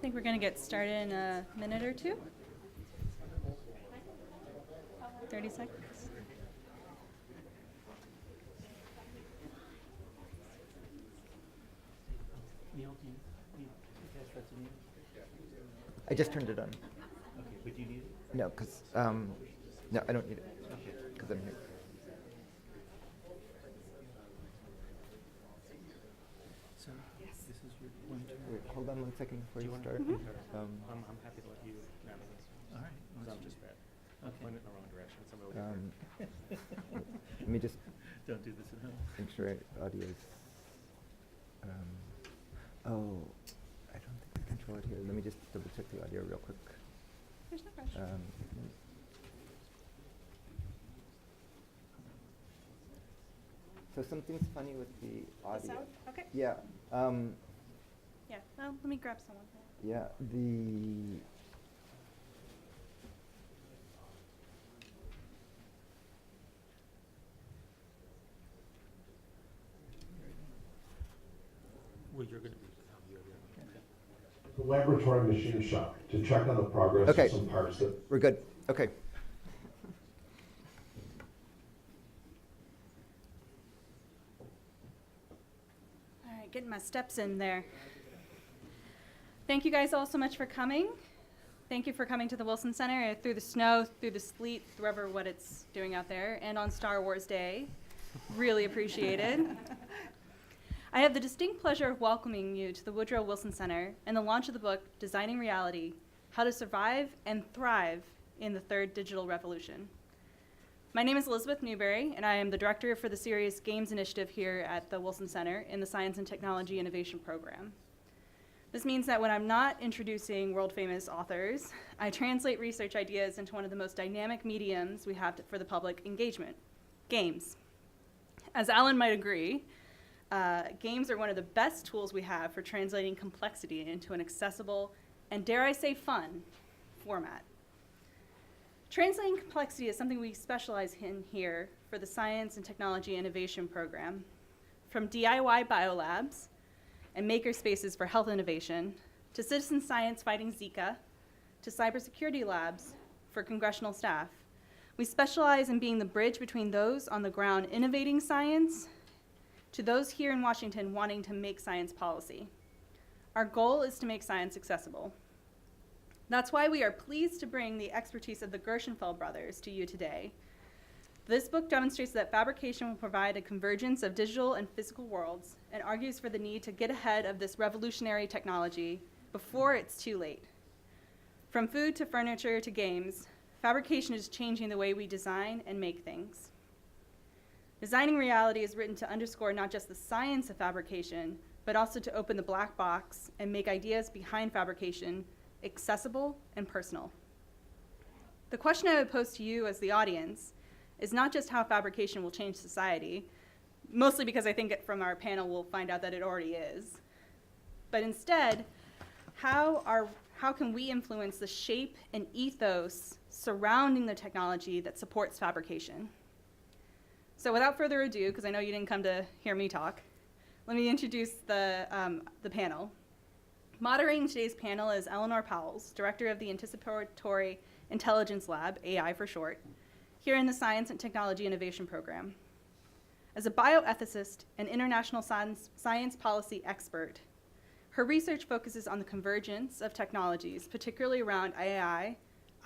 think we're going to get started in a minute or two. 30 seconds. Neil, do you pass that to Neil? I just turned it on. Okay, but do you need it? No, because, no, I don't need it, because I'm here. So, this is your one turn. Wait, hold on one second before you want start. I'm happy to let you navigate. All right. So I'm just bad. Okay. Point it in the wrong direction. It's a little different. Let me just Don't do this at home. make sure audio's, oh, I don't think I control it here. Let me just double check the audio real quick. There's no rush. So something's funny with the audio. The sound? Okay. Yeah, Yeah. Well, let me grab someone. yeah, the, Well, you're going to be. The laboratory machine shop to check on the progress Okay. of some parts that we're good, okay. All right, getting my steps in there. Thank you guys all so much for coming. Thank you for coming to the Wilson Center through the snow, through the sleet, wherever what it's doing out there, and on Star Wars Day. Really appreciated. I have the distinct pleasure of welcoming you to the Woodrow Wilson Center and the launch of the book, Designing Reality, How to Survive and Thrive in the Third Digital Revolution. My name is Elizabeth Newberry, and I am the director for the Serious Games Initiative here at the Wilson Center in the Science and Technology Innovation Program. This means that when I'm not introducing world-famous authors, I translate research ideas into one of the most dynamic mediums we have for the public engagement, games. As Alan might agree, games are one of the best tools we have for translating complexity into an accessible and, dare I say, fun format. Translating complexity is something we specialize in here for the Science and Technology Innovation Program. From DIY biolabs and maker spaces for health innovation, to citizen science fighting Zika, to cybersecurity labs for congressional staff, we specialize in being the bridge between those on the ground innovating science to those here in Washington wanting to make science policy. Our goal is to make science accessible. That's why we are pleased to bring the expertise of the Gershenfeld brothers to you today. This book demonstrates that fabrication will provide a convergence of digital and physical worlds and argues for the need to get ahead of this revolutionary technology before it's too late. From food to furniture to games, fabrication is changing the way we design and make things. Designing Reality is written to underscore not just the science of fabrication, but also to open the black box and make ideas behind fabrication accessible and personal. The question I would pose to you as the audience is not just how fabrication will change society, mostly because I think from our panel we'll find out that it already is, but instead, how can we influence the shape and ethos surrounding the technology that supports fabrication? So without further ado, because I know you didn't come to hear me talk, let me introduce the panel. Moderating today's panel is Eleanor Powles, director of the Anticipatory Intelligence Lab, AI for short, here in the Science and Technology Innovation Program. As a bioethicist and international science policy expert, her research focuses on the convergence of technologies, particularly around AI,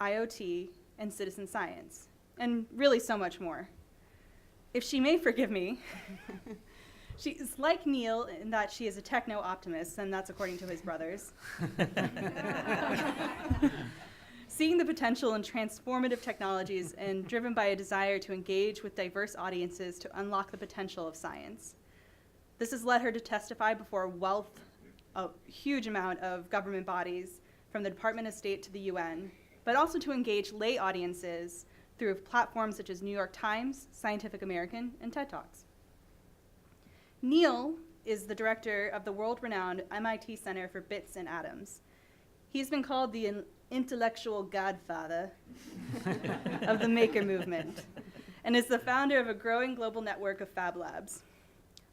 IoT, and citizen science, and really so much more. If she may forgive me, she is like Neil in that she is a techno-optimist, and that's according to his brothers. Seeing the potential in transformative technologies and driven by a desire to engage with diverse audiences to unlock the potential of science. This has led her to testify before a huge amount of government bodies, from the Department of State to the UN, but also to engage lay audiences through platforms such as New York Times, Scientific American, and TED Talks. Neil is the director of the world-renowned MIT Center for Bits and Atoms. He's been called the intellectual godfather of the maker movement and is the founder of a growing global network of Fab Labs.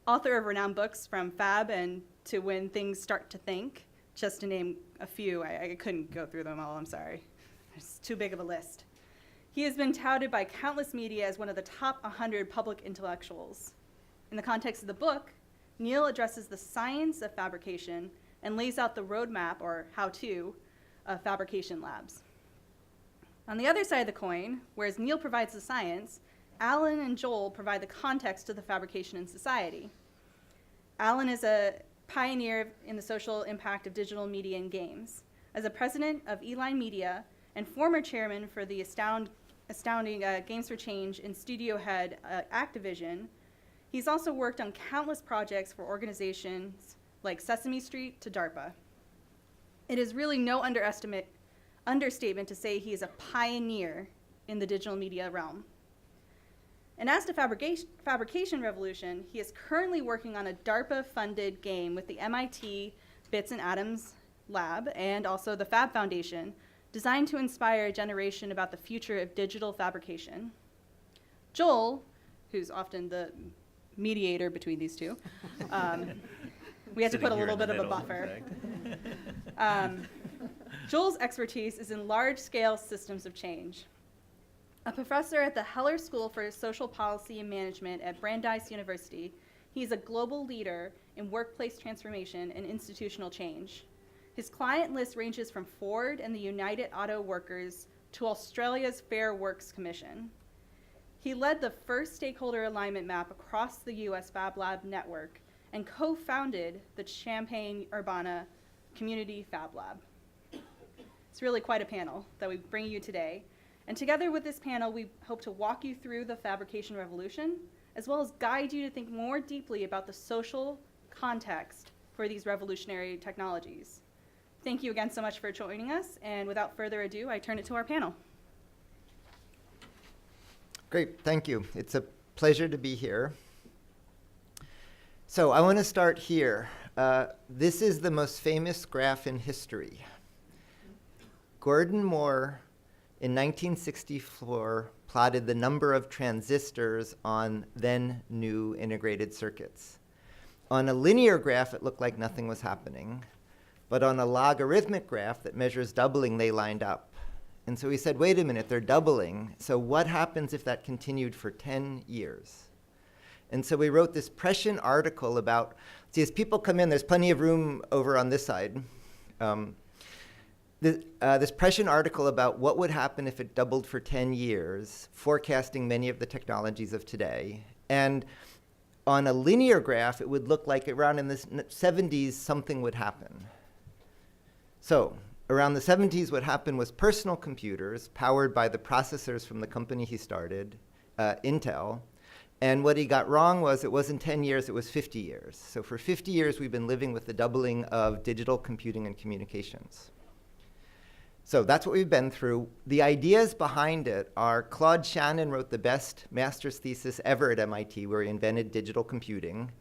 Author of renowned books from Fab and to When Things Start to Think, just to name a few. I couldn't go through them all, I'm sorry. It's too big of a list. He has been touted by countless media as one of the top 100 public intellectuals. In the context of the book, Neil addresses the science of fabrication and lays out the roadmap, or how-to, of fabrication labs. On the other side of the coin, whereas Neil provides the science, Alan and Joel provide the context to the fabrication in society. Alan is a pioneer in the social impact of digital media and games. As a president of Eline Media and former chairman for the astounding Games for Change and studio head Activision, he's also worked on countless projects for organizations like Sesame Street to DARPA. It is really no understatement to say he is a pioneer in the digital media realm. And as to fabrication revolution, he is currently working on a DARPA-funded game with the MIT Bits and Atoms Lab and also the Fab Foundation, designed to inspire a generation about the future of digital fabrication. Joel, who's often the mediator between these two, we had to put a little bit of a buffer. Joel's expertise is in large-scale systems of change. A professor at the Heller School for Social Policy and Management at Brandeis University, he's a global leader in workplace transformation and institutional change. His client list ranges from Ford and the United Auto Workers to Australia's Fair Works Commission. He led the first stakeholder alignment map across the US Fab Lab network and co-founded the Champaign-Urbana Community Fab Lab. It's really quite a panel that we bring you today. And together with this panel, we hope to walk you through the fabrication revolution, as well as guide you to think more deeply about the social context for these revolutionary technologies. Thank you again so much for joining us, and without further ado, I turn it to our panel. Great, thank you. It's a pleasure to be here. So I want to start here. This is the most famous graph in history. Gordon Moore, in 1964, plotted the number of transistors on then new integrated circuits. On a linear graph, it looked like nothing was happening. But on a logarithmic graph that measures doubling, they lined up. And so he said, wait a minute, they're doubling. So what happens if that continued for 10 years? And so we wrote this prescient article about, see, as people come in, there's plenty of room over on this side. This prescient article about what would happen if it doubled for 10 years, forecasting many of the technologies of today. And on a linear graph, it would look like around in the 70s, something would happen. So around the 70s, what happened was personal computers powered by the processors from the company he started, Intel. And what he got wrong was it wasn't 10 years, it was 50 years. So for 50 years, we've been living with the doubling of digital computing and communications. So that's what we've been through. The ideas behind it are Claude Shannon wrote the best master's thesis ever at MIT, where he invented digital computing,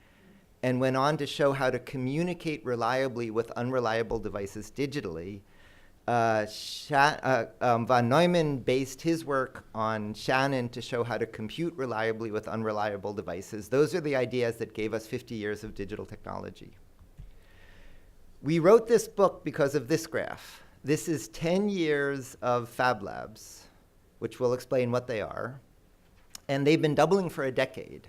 and went on to show how to communicate reliably with unreliable devices digitally. Von Neumann based his work on Shannon to show how to compute reliably with unreliable devices. Those are the ideas that gave us 50 years of digital technology. We wrote this book because of this graph. This is 10 years of Fab Labs, which will explain what they are. And they've been doubling for a decade.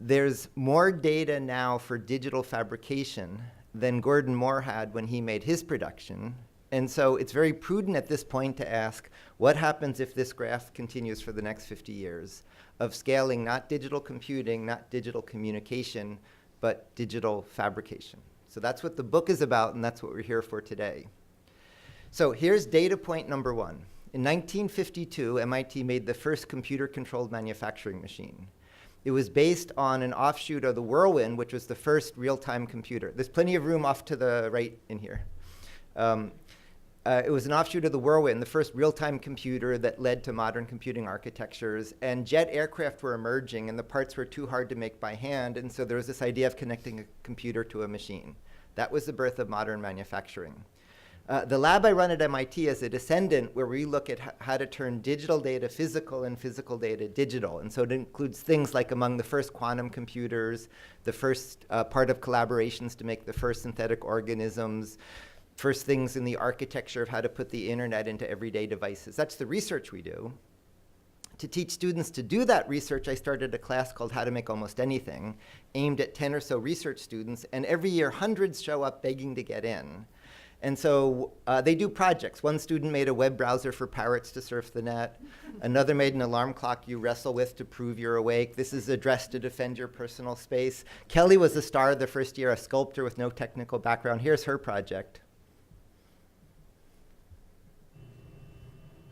There's more data now for digital fabrication than Gordon Moore had when he made his production. And so it's very prudent at this point to ask, what happens if this graph continues for the next 50 years of scaling not digital computing, not digital communication, but digital fabrication? So that's what the book is about, and that's what we're here for today. So here's data point number one. In 1952, MIT made the first computer-controlled manufacturing machine. It was based on an offshoot of the Whirlwind, which was the first real-time computer. There's plenty of room off to the right in here. It was an offshoot of the Whirlwind, the first real-time computer that led to modern computing architectures. And jet aircraft were emerging, and the parts were too hard to make by hand. And so there was this idea of connecting a computer to a machine. That was the birth of modern manufacturing. The lab I run at MIT is a descendant where we look at how to turn digital data physical and physical data digital. And so it includes things like among the first quantum computers, the first part of collaborations to make the first synthetic organisms, first things in the architecture of how to put the internet into everyday devices. That's the research we do. To teach students to do that research, I started a class called How to Make Almost Anything, aimed at 10 or so research students, and every year hundreds show up begging to get in. And so they do projects. One student made a web browser for parrots to surf the net. Another made an alarm clock you wrestle with to prove you're awake. This is a dress to defend your personal space. Kelly was the star the first year, a sculptor with no technical background. Here's her project.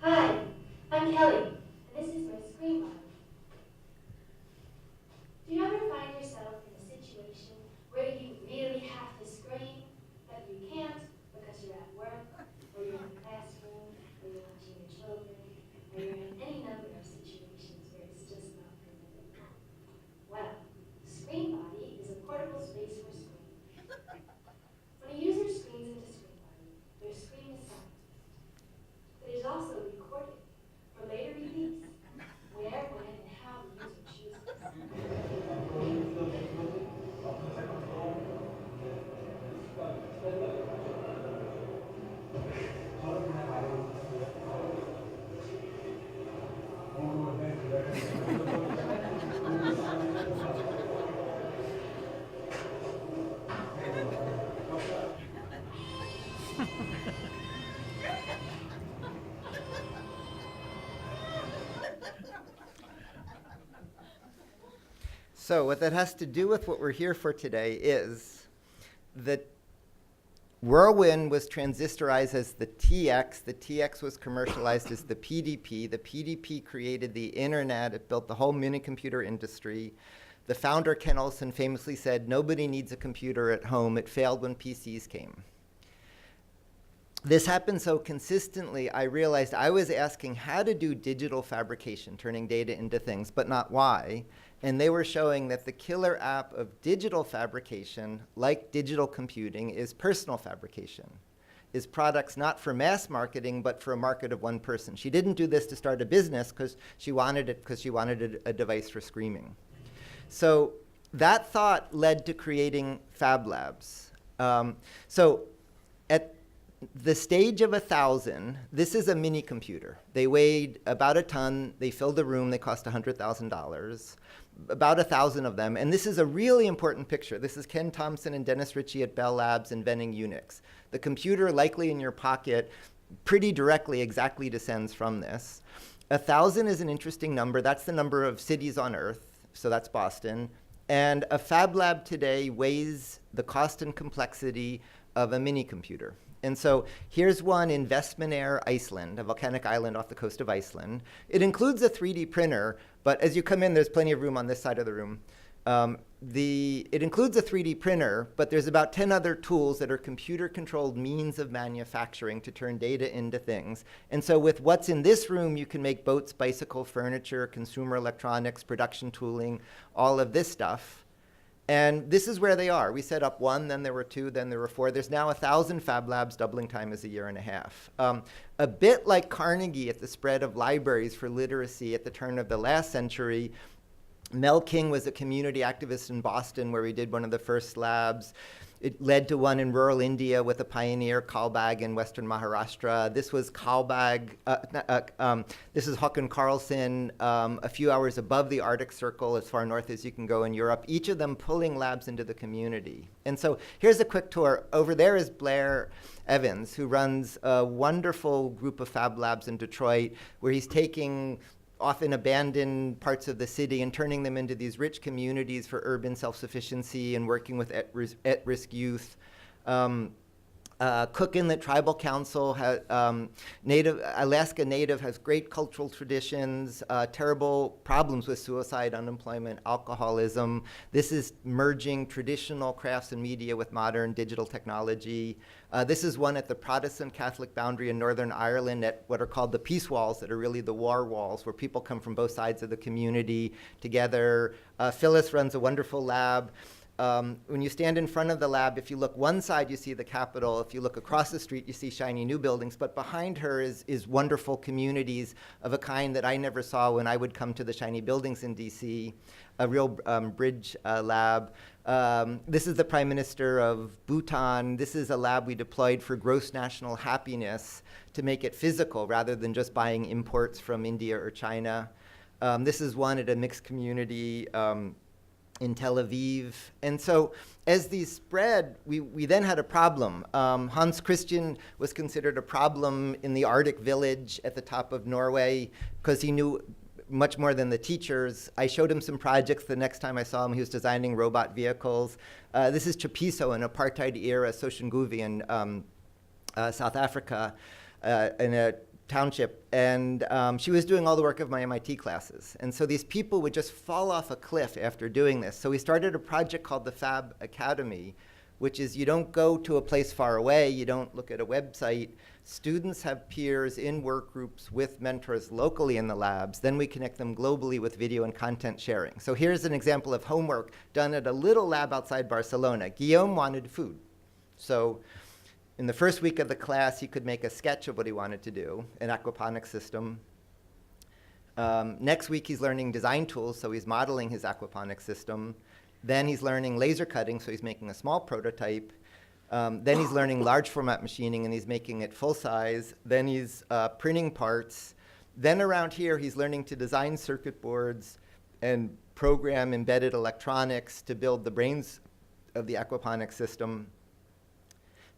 Hi, I'm Kelly, and this is my screen body. Do you ever find yourself in a situation where you really have to scream, but you can't because you're at work, or you're in the classroom, or you're watching your children, or you're in any number of situations where it's just not permitted? Well, Screen Body is a portable space for screaming. When a user screams into Screen Body, their scream is silent. But it is also recorded for later release, where, when, and how the user chooses. So what that has to do with what we're here for today is that Whirlwind was transistorized as the TX. The TX was commercialized as the PDP. The PDP created the internet. It built the whole mini computer industry. The founder, Ken Olsen, famously said, "Nobody needs a computer at home." It failed when PCs came. This happened so consistently, I realized I was asking how to do digital fabrication, turning data into things, but not why. And they were showing that the killer app of digital fabrication, like digital computing, is personal fabrication, is products not for mass marketing, but for a market of one person. She didn't do this to start a business because she wanted it because she wanted a device for screaming. So that thought led to creating Fab Labs. So at the stage of 1,000, this is a mini computer. They weighed about a ton. They filled a room. They cost $100,000. About 1,000 of them. And this is a really important picture. This is Ken Thompson and Dennis Ritchie at Bell Labs inventing Unix. The computer, likely in your pocket, pretty directly exactly descends from this. 1,000 is an interesting number. That's the number of cities on Earth. So that's Boston. And a Fab Lab today weighs the cost and complexity of a mini computer. And so here's one in Vestmannaeyjar, Iceland, a volcanic island off the coast of Iceland. It includes a 3D printer, but as you come in, there's plenty of room on this side of the room. It includes a 3D printer, but there's about 10 other tools that are computer-controlled means of manufacturing to turn data into things. And so with what's in this room, you can make boats, bicycle, furniture, consumer electronics, production tooling, all of this stuff. And this is where they are. We set up one, then there were two, then there were four. There's now 1,000 Fab Labs. Doubling time is a year and a half. A bit like Carnegie at the spread of libraries for literacy at the turn of the last century, Mel King was a community activist in Boston where we did one of the first labs. It led to one in rural India with a pioneer, Kalbag, in western Maharashtra. This was Kalbag. This is Håkon Carlsen, a few hours above the Arctic Circle, as far north as you can go in Europe, each of them pulling labs into the community. And so here's a quick tour. Over there is Blair Evans, who runs a wonderful group of Fab Labs in Detroit, where he's taking often abandoned parts of the city and turning them into these rich communities for urban self-sufficiency and working with at-risk youth. Cookin, the tribal council, Alaska Native has great cultural traditions, terrible problems with suicide, unemployment, alcoholism. This is merging traditional crafts and media with modern digital technology. This is one at the Protestant Catholic boundary in Northern Ireland at what are called the peace walls, that are really the war walls, where people come from both sides of the community together. Phyllis runs a wonderful lab When you stand in front of the lab, if you look one side, you see the Capitol. If you look across the street, you see shiny new buildings. But behind her is wonderful communities of a kind that I never saw when I would come to the shiny buildings in DC, a real bridge lab. This is the Prime Minister of Bhutan. This is a lab we deployed for gross national happiness to make it physical rather than just buying imports from India or China. This is one at a mixed community in Tel Aviv. And so as these spread, we then had a problem. Hans Christian was considered a problem in the Arctic village at the top of Norway because he knew much more than the teachers. I showed him some projects. The next time I saw him, he was designing robot vehicles. This is Chapiso, an apartheid-era Soshanguve in South Africa, in a township. And she was doing all the work of my MIT classes. And so these people would just fall off a cliff after doing this. So we started a project called the Fab Academy, which is you don't go to a place far away. You don't look at a website. Students have peers in work groups with mentors locally in the labs. Then we connect them globally with video and content sharing. So here's an example of homework done at a little lab outside Barcelona. Guillaume wanted food. So in the first week of the class, he could make a sketch of what he wanted to do, an aquaponics system. Next week, he's learning design tools, so he's modeling his aquaponics system. Then he's learning laser cutting, so he's making a small prototype. Then he's learning large format machining, and he's making it full size. Then he's printing parts. Then around here, he's learning to design circuit boards and program embedded electronics to build the brains of the aquaponics system.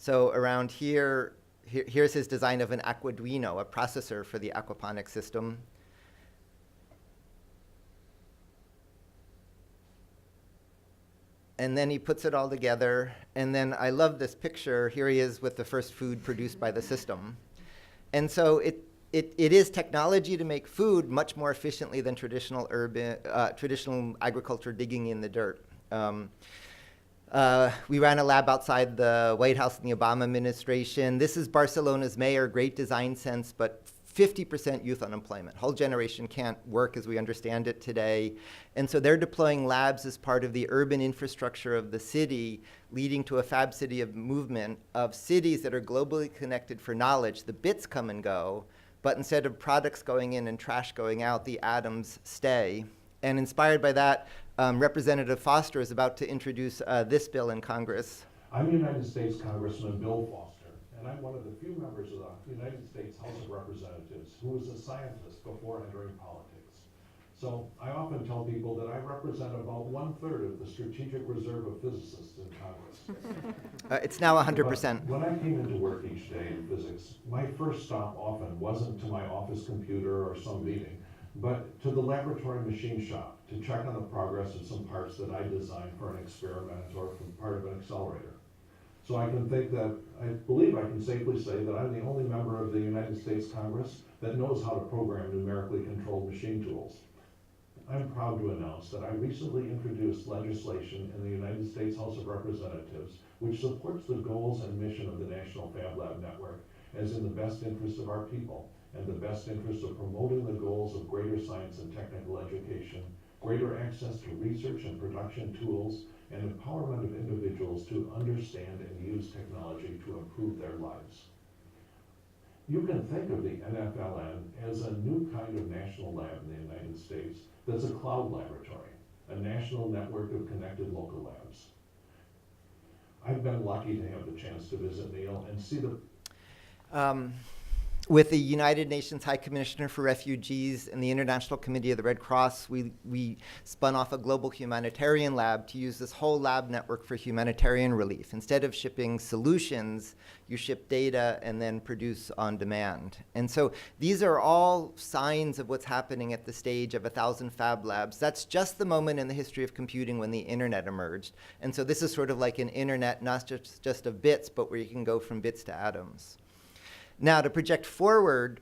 So around here, here's his design of an Aquaduino, a processor for the aquaponics system. And then he puts it all together. And then I love this picture. Here he is with the first food produced by the system. And so it is technology to make food much more efficiently than traditional agriculture digging in the dirt. We ran a lab outside the White House in the Obama administration. This is Barcelona's mayor, great design sense, but 50% youth unemployment. Whole generation can't work as we understand it today. And so they're deploying labs as part of the urban infrastructure of the city, leading to a Fab City of movement of cities that are globally connected for knowledge. The bits come and go, but instead of products going in and trash going out, the atoms stay. And inspired by that, Representative Foster is about to introduce this bill in Congress. I'm United States Congressman Bill Foster, and I'm one of the few members of the United States House of Representatives who was a scientist before entering politics. So I often tell people that I represent about 1/3 of the strategic reserve of physicists in Congress. It's now 100%. When I came into work each day in physics, my first stop often wasn't to my office computer or some meeting, but to the laboratory machine shop to check on the progress of some parts that I designed for an experiment or from part of an accelerator. So I believe I can safely say that I'm the only member of the United States Congress that knows how to program numerically controlled machine tools. I'm proud to announce that I recently introduced legislation in the United States House of Representatives which supports the goals and mission of the National Fab Lab Network as in the best interest of our people and the best interest of promoting the goals of greater science and technical education, greater access to research and production tools, and empowerment of individuals to understand and use technology to improve their lives. You can think of the NFLN as a new kind of national lab in the United States that's a cloud laboratory, a national network of connected local labs. I've been lucky to have the chance to visit Neil and see the With the United Nations High Commissioner for Refugees and the International Committee of the Red Cross, we spun off a global humanitarian lab to use this whole lab network for humanitarian relief. Instead of shipping solutions, you ship data and then produce on demand. And so these are all signs of what's happening at the stage of 1,000 Fab Labs. That's just the moment in the history of computing when the internet emerged. And so this is sort of like an internet, not just of bits, but where you can go from bits to atoms. Now, to project forward,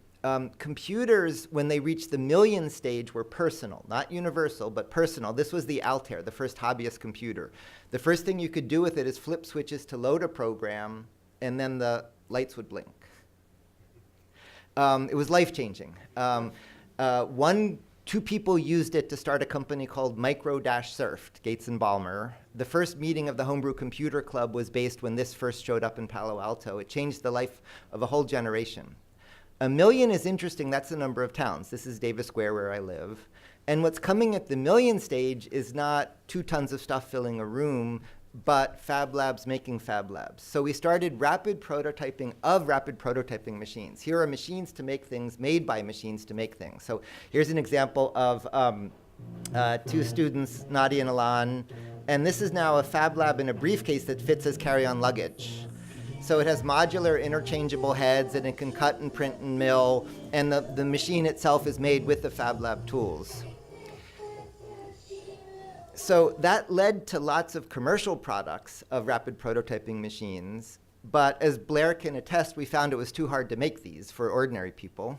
computers, when they reached the million stage, were personal, not universal, but personal. This was the Altair, the first hobbyist computer. The first thing you could do with it is flip switches to load a program, and then the lights would blink. It was life-changing. One Two people used it to start a company called Micro-Surfed, Gates and Ballmer. The first meeting of the Homebrew Computer Club was based when this first showed up in Palo Alto. It changed the life of a whole generation. 1 million is interesting. That's the number of towns. This is Davis Square where I live. And what's coming at the million stage is not 2 tons of stuff filling a room, but Fab Labs making Fab Labs. So we started rapid prototyping of rapid prototyping machines. Here are machines to make things made by machines to make things. So here's an example of 2 students, Nadia and Alan. And this is now a Fab Lab in a briefcase that fits as carry-on luggage. So it has modular interchangeable heads, and it can cut and print and mill. And the machine itself is made with the Fab Lab tools. So that led to lots of commercial products of rapid prototyping machines. But as Blair can attest, we found it was too hard to make these for ordinary people.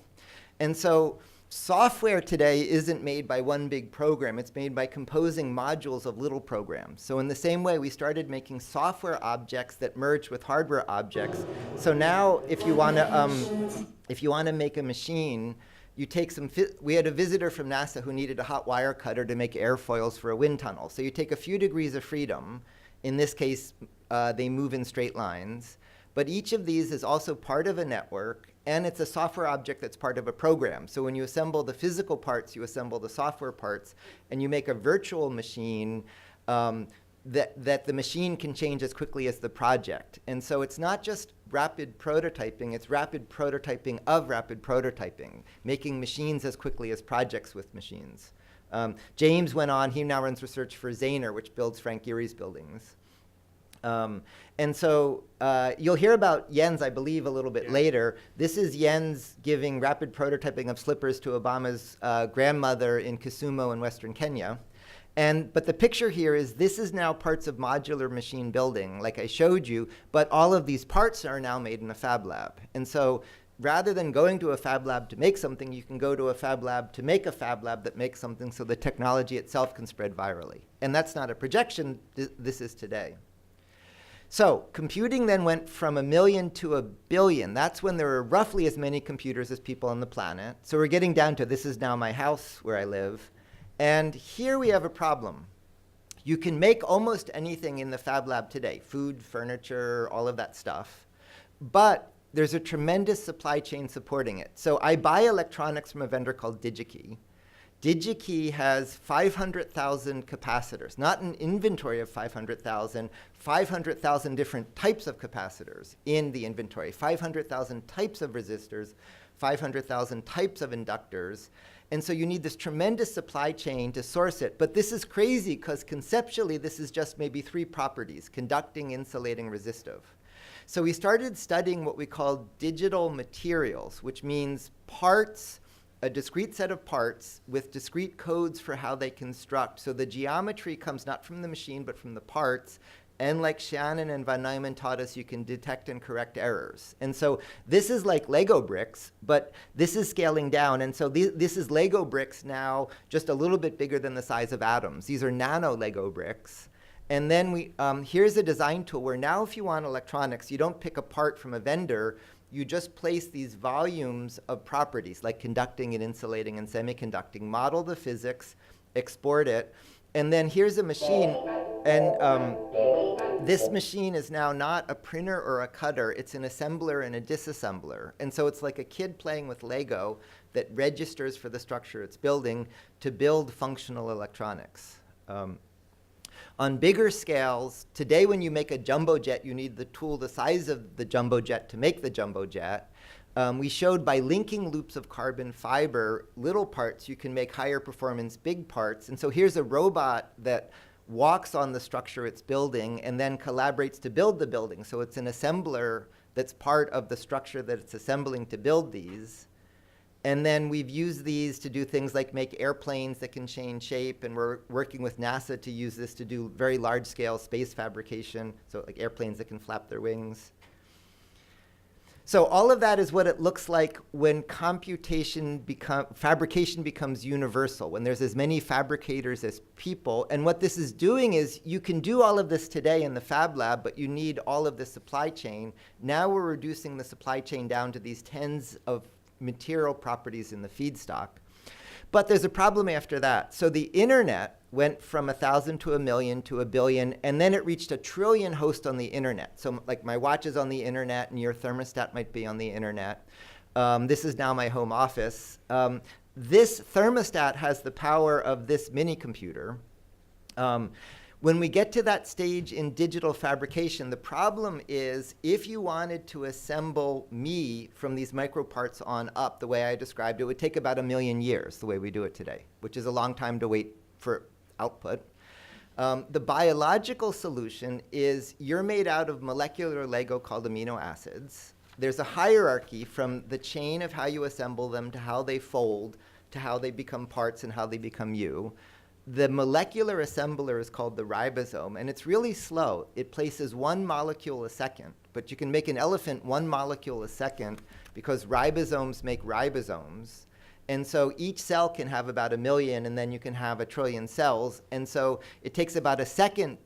And so software today isn't made by one big program. It's made by composing modules of little programs. So in the same way, we started making software objects that merge with hardware objects. So now if you want to make a machine, you take we had a visitor from NASA who needed a hot wire cutter to make airfoils for a wind tunnel. So you take a few degrees of freedom. In this case, they move in straight lines. But each of these is also part of a network, and it's a software object that's part of a program. So when you assemble the physical parts, you assemble the software parts, and you make a virtual machine that the machine can change as quickly as the project. And so it's not just rapid prototyping, it's rapid prototyping of rapid prototyping, making machines as quickly as projects with machines. James went on, he now runs research for Zaner, which builds Frank Gehry's buildings. And so you'll hear about Jens, I believe, a little bit later. This is Jens giving rapid prototyping of slippers to Obama's grandmother in Kisumu in Western Kenya. But the picture here is this is now parts of modular machine building, like I showed you, but all of these parts are now made in a Fab Lab. And so rather than going to a Fab Lab to make something, you can go to a Fab Lab to make a Fab Lab that makes something so the technology itself can spread virally. And that's not a projection, this is today. So computing then went from 1 million to 1 billion. That's when there were roughly as many computers as people on the planet. So we're getting down to this is now my house where I live. And here we have a problem. You can make almost anything in the Fab Lab today, food, furniture, all of that stuff. But there's a tremendous supply chain supporting it. So I buy electronics from a vendor called DigiKey. DigiKey has 500,000 capacitors, not an inventory of 500,000, 500,000 different types of capacitors in the inventory, 500,000 types of resistors, 500,000 types of inductors. And so you need this tremendous supply chain to source it. But this is crazy because conceptually this is just maybe 3 properties: conducting, insulating, resistive. So we started studying what we call digital materials, which means parts, a discrete set of parts with discrete codes for how they construct. So the geometry comes not from the machine but from the parts. And like Shannon and Van Neumann taught us, you can detect and correct errors. And so this is like Lego bricks, but this is scaling down. And so this is Lego bricks now just a little bit bigger than the size of atoms. These are nano Lego bricks. And then here's a design tool where now if you want electronics, you don't pick a part from a vendor. You just place these volumes of properties like conducting and insulating and semiconducting, model the physics, export it. And then here's a machine, and this machine is now not a printer or a cutter, it's an assembler and a disassembler. And so it's like a kid playing with Lego that registers for the structure it's building to build functional electronics. On bigger scales, today when you make a jumbo jet, you need the tool the size of the jumbo jet to make the jumbo jet. We showed by linking loops of carbon fiber, little parts, you can make higher performance big parts. And so here's a robot that walks on the structure it's building and then collaborates to build the building. So it's an assembler that's part of the structure that it's assembling to build these. And then we've used these to do things like make airplanes that can change shape, and we're working with NASA to use this to do very large-scale space fabrication, so like airplanes that can flap their wings. So all of that is what it looks like when fabrication becomes universal, when there's as many fabricators as people. And what this is doing is you can do all of this today in the Fab Lab, but you need all of the supply chain. Now we're reducing the supply chain down to these tens of material properties in the feedstock. But there's a problem after that. So the internet went from 1,000 to 1,000,000 to 1,000,000,000, and then it reached 1,000,000,000,000 hosts on the internet. So like my watch is on the internet, and your thermostat might be on the internet. This is now my home office. This thermostat has the power of this mini computer. When we get to that stage in digital fabrication, the problem is if you wanted to assemble me from these micro parts on up, the way I described, it would take about 1,000,000 years, the way we do it today, which is a long time to wait for output. The biological solution is you're made out of molecular Lego called amino acids. There's a hierarchy from the chain of how you assemble them to how they fold to how they become parts and how they become you. The molecular assembler is called the ribosome, and it's really slow. It places 1 molecule a second, but you can make an elephant 1 molecule a second because ribosomes make ribosomes. And so each cell can have about 1,000,000, and then you can have 1,000,000,000,000 cells. And so it takes about a second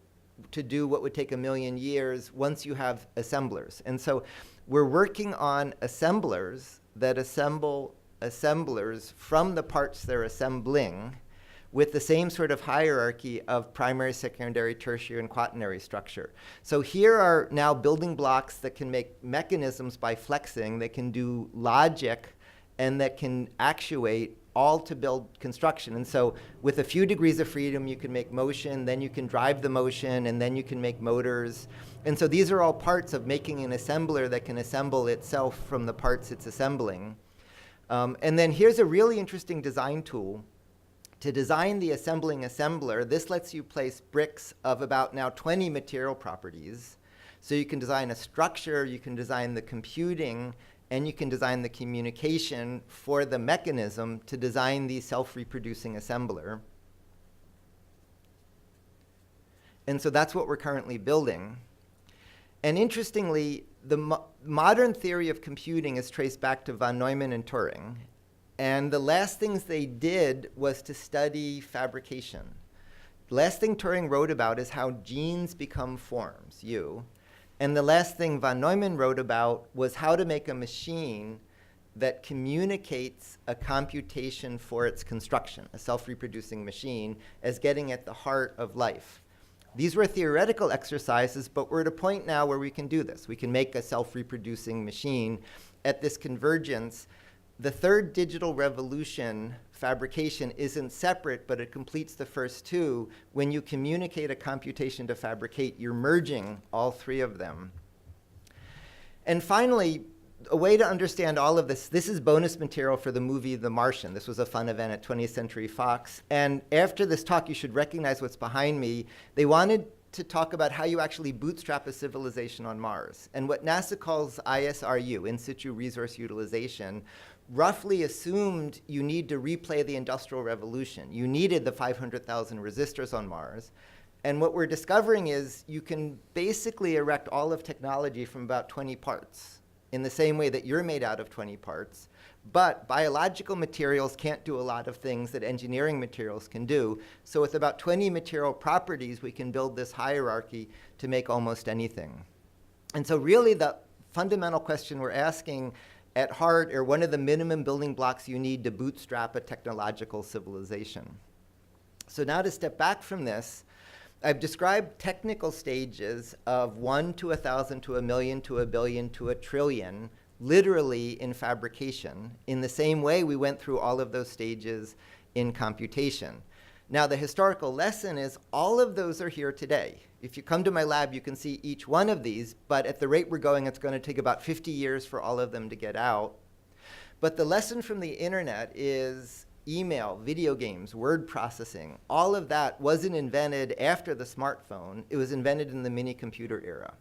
to do what would take 1,000,000 years once you have assemblers. And so we're working on assemblers that assemble assemblers from the parts they're assembling with the same sort of hierarchy of primary, secondary, tertiary, and quaternary structure. So here are now building blocks that can make mechanisms by flexing, that can do logic, and that can actuate, all to build construction. And so with a few degrees of freedom, you can make motion, then you can drive the motion, and then you can make motors. And so these are all parts of making an assembler that can assemble itself from the parts it's assembling. And then here's a really interesting design tool. To design the assembling assembler, this lets you place bricks of about now 20 material properties. So you can design a structure, you can design the computing, and you can design the communication for the mechanism to design the self-reproducing assembler. And so that's what we're currently building. And interestingly, the modern theory of computing is traced back to von Neumann and Turing. And the last things they did was to study fabrication. The last thing Turing wrote about is how genes become forms, you. And the last thing von Neumann wrote about was how to make a machine that communicates a computation for its construction, a self-reproducing machine, as getting at the heart of life. These were theoretical exercises, but we're at a point now where we can do this. We can make a self-reproducing machine at this convergence. The third digital revolution, fabrication, isn't separate, but it completes the first two. When you communicate a computation to fabricate, you're merging all three of them. And finally, a way to understand all of this, this is bonus material for the movie The Martian. This was a fun event at 20th Century Fox. And after this talk, you should recognize what's behind me. They wanted to talk about how you actually bootstrap a civilization on Mars. And what NASA calls ISRU, in situ resource utilization, roughly assumed you need to replay the Industrial Revolution. You needed the 500,000 resistors on Mars. And what we're discovering is you can basically erect all of technology from about 20 parts in the same way that you're made out of 20 parts. But biological materials can't do a lot of things that engineering materials can do. So with about 20 material properties, we can build this hierarchy to make almost anything. And so really the fundamental question we're asking at heart are one of the minimum building blocks you need to bootstrap a technological civilization. So now to step back from this, I've described technical stages of 1 to 1,000 to 1,000,000 to 1,000,000,000 to 1,000,000,000,000, literally in fabrication, in the same way we went through all of those stages in computation. Now, the historical lesson is all of those are here today. If you come to my lab, you can see each one of these, but at the rate we're going, it's going to take about 50 years for all of them to get out. But the lesson from the internet is email, video games, word processing, all of that wasn't invented after the smartphone. It was invented in the mini computer era.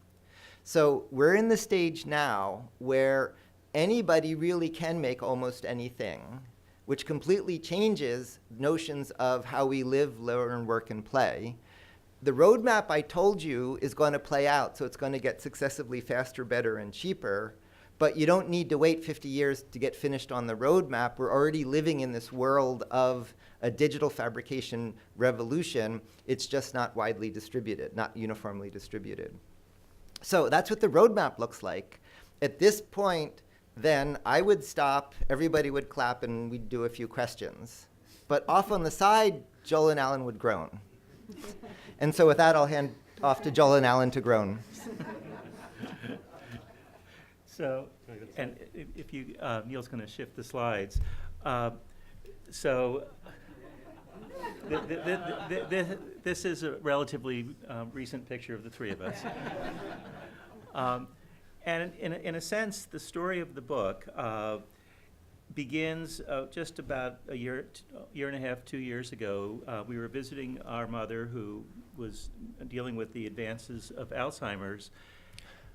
So we're in the stage now where anybody really can make almost anything, which completely changes notions of how we live, learn, work, and play. The roadmap I told you is going to play out, so it's going to get successively faster, better, and cheaper. But you don't need to wait 50 years to get finished on the roadmap. We're already living in this world of a digital fabrication revolution. It's just not widely distributed, not uniformly distributed. So that's what the roadmap looks like. At this point, then, I would stop, everybody would clap, and we'd do a few questions. but off on the side, Joel and Alan would groan. And so with that, I'll hand off to Joel and Alan to groan. So, and if you, Neil's going to shift the slides. This is a relatively recent picture of the three of us. And in a sense, the story of the book begins just about a year and a half, 2 years ago. We were visiting our mother, who was dealing with the advances of Alzheimer's,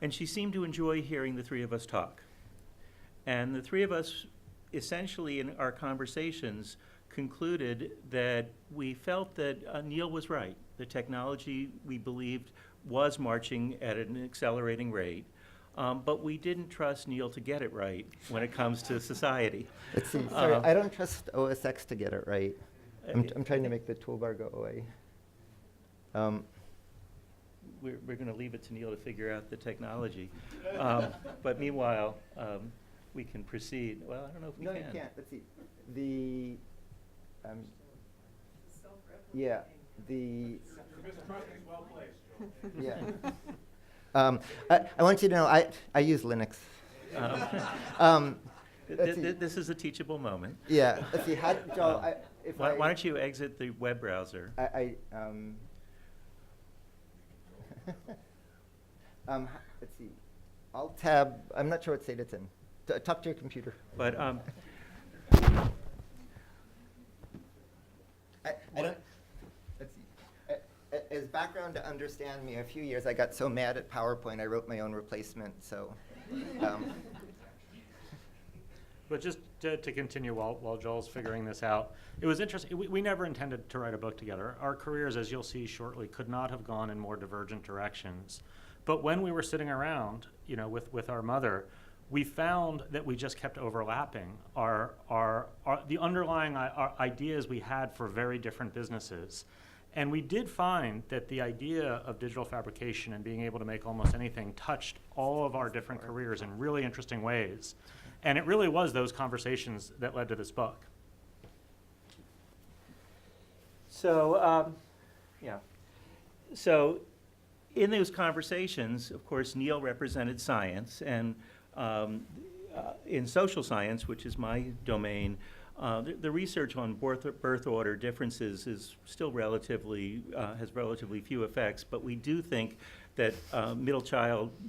and she seemed to enjoy hearing the three of us talk. And the three of us, essentially in our conversations, concluded that we felt that Neil was right. The technology, we believed, was marching at an accelerating rate. But we didn't trust Neil to get it right when it comes to society. Let's see. Sorry, I don't trust OS X to get it right. I'm trying to make the toolbar go away. We're going to leave it to Neil to figure out the technology. But meanwhile, we can proceed. Well, I don't know if we No, can. you can't. Let's see. The yeah, the yeah. I want you to know I use Linux. Let's see. This is a teachable moment. Yeah. Let's see. How, Joel, Why don't you exit the web browser? Let's see. Alt tab. I'm not sure what state it's in. Talk to your computer. But I don't. Let's see. As background to understand me, a few years I got so mad at PowerPoint I wrote my own replacement. So. But just to continue while Joel's figuring this out, it was interesting. We never intended to write a book together. Our careers, as you'll see shortly, could not have gone in more divergent directions. But when we were sitting around, with our mother, we found that we just kept overlapping the underlying ideas we had for very different businesses. And we did find that the idea of digital fabrication and being able to make almost anything touched all of our different careers in really interesting ways. And it really was those conversations that led to this book. So, yeah. So in those conversations, of course, Neil represented science, and in social science, which is my domain, the research on birth order differences is still has relatively few effects, but we do think that middle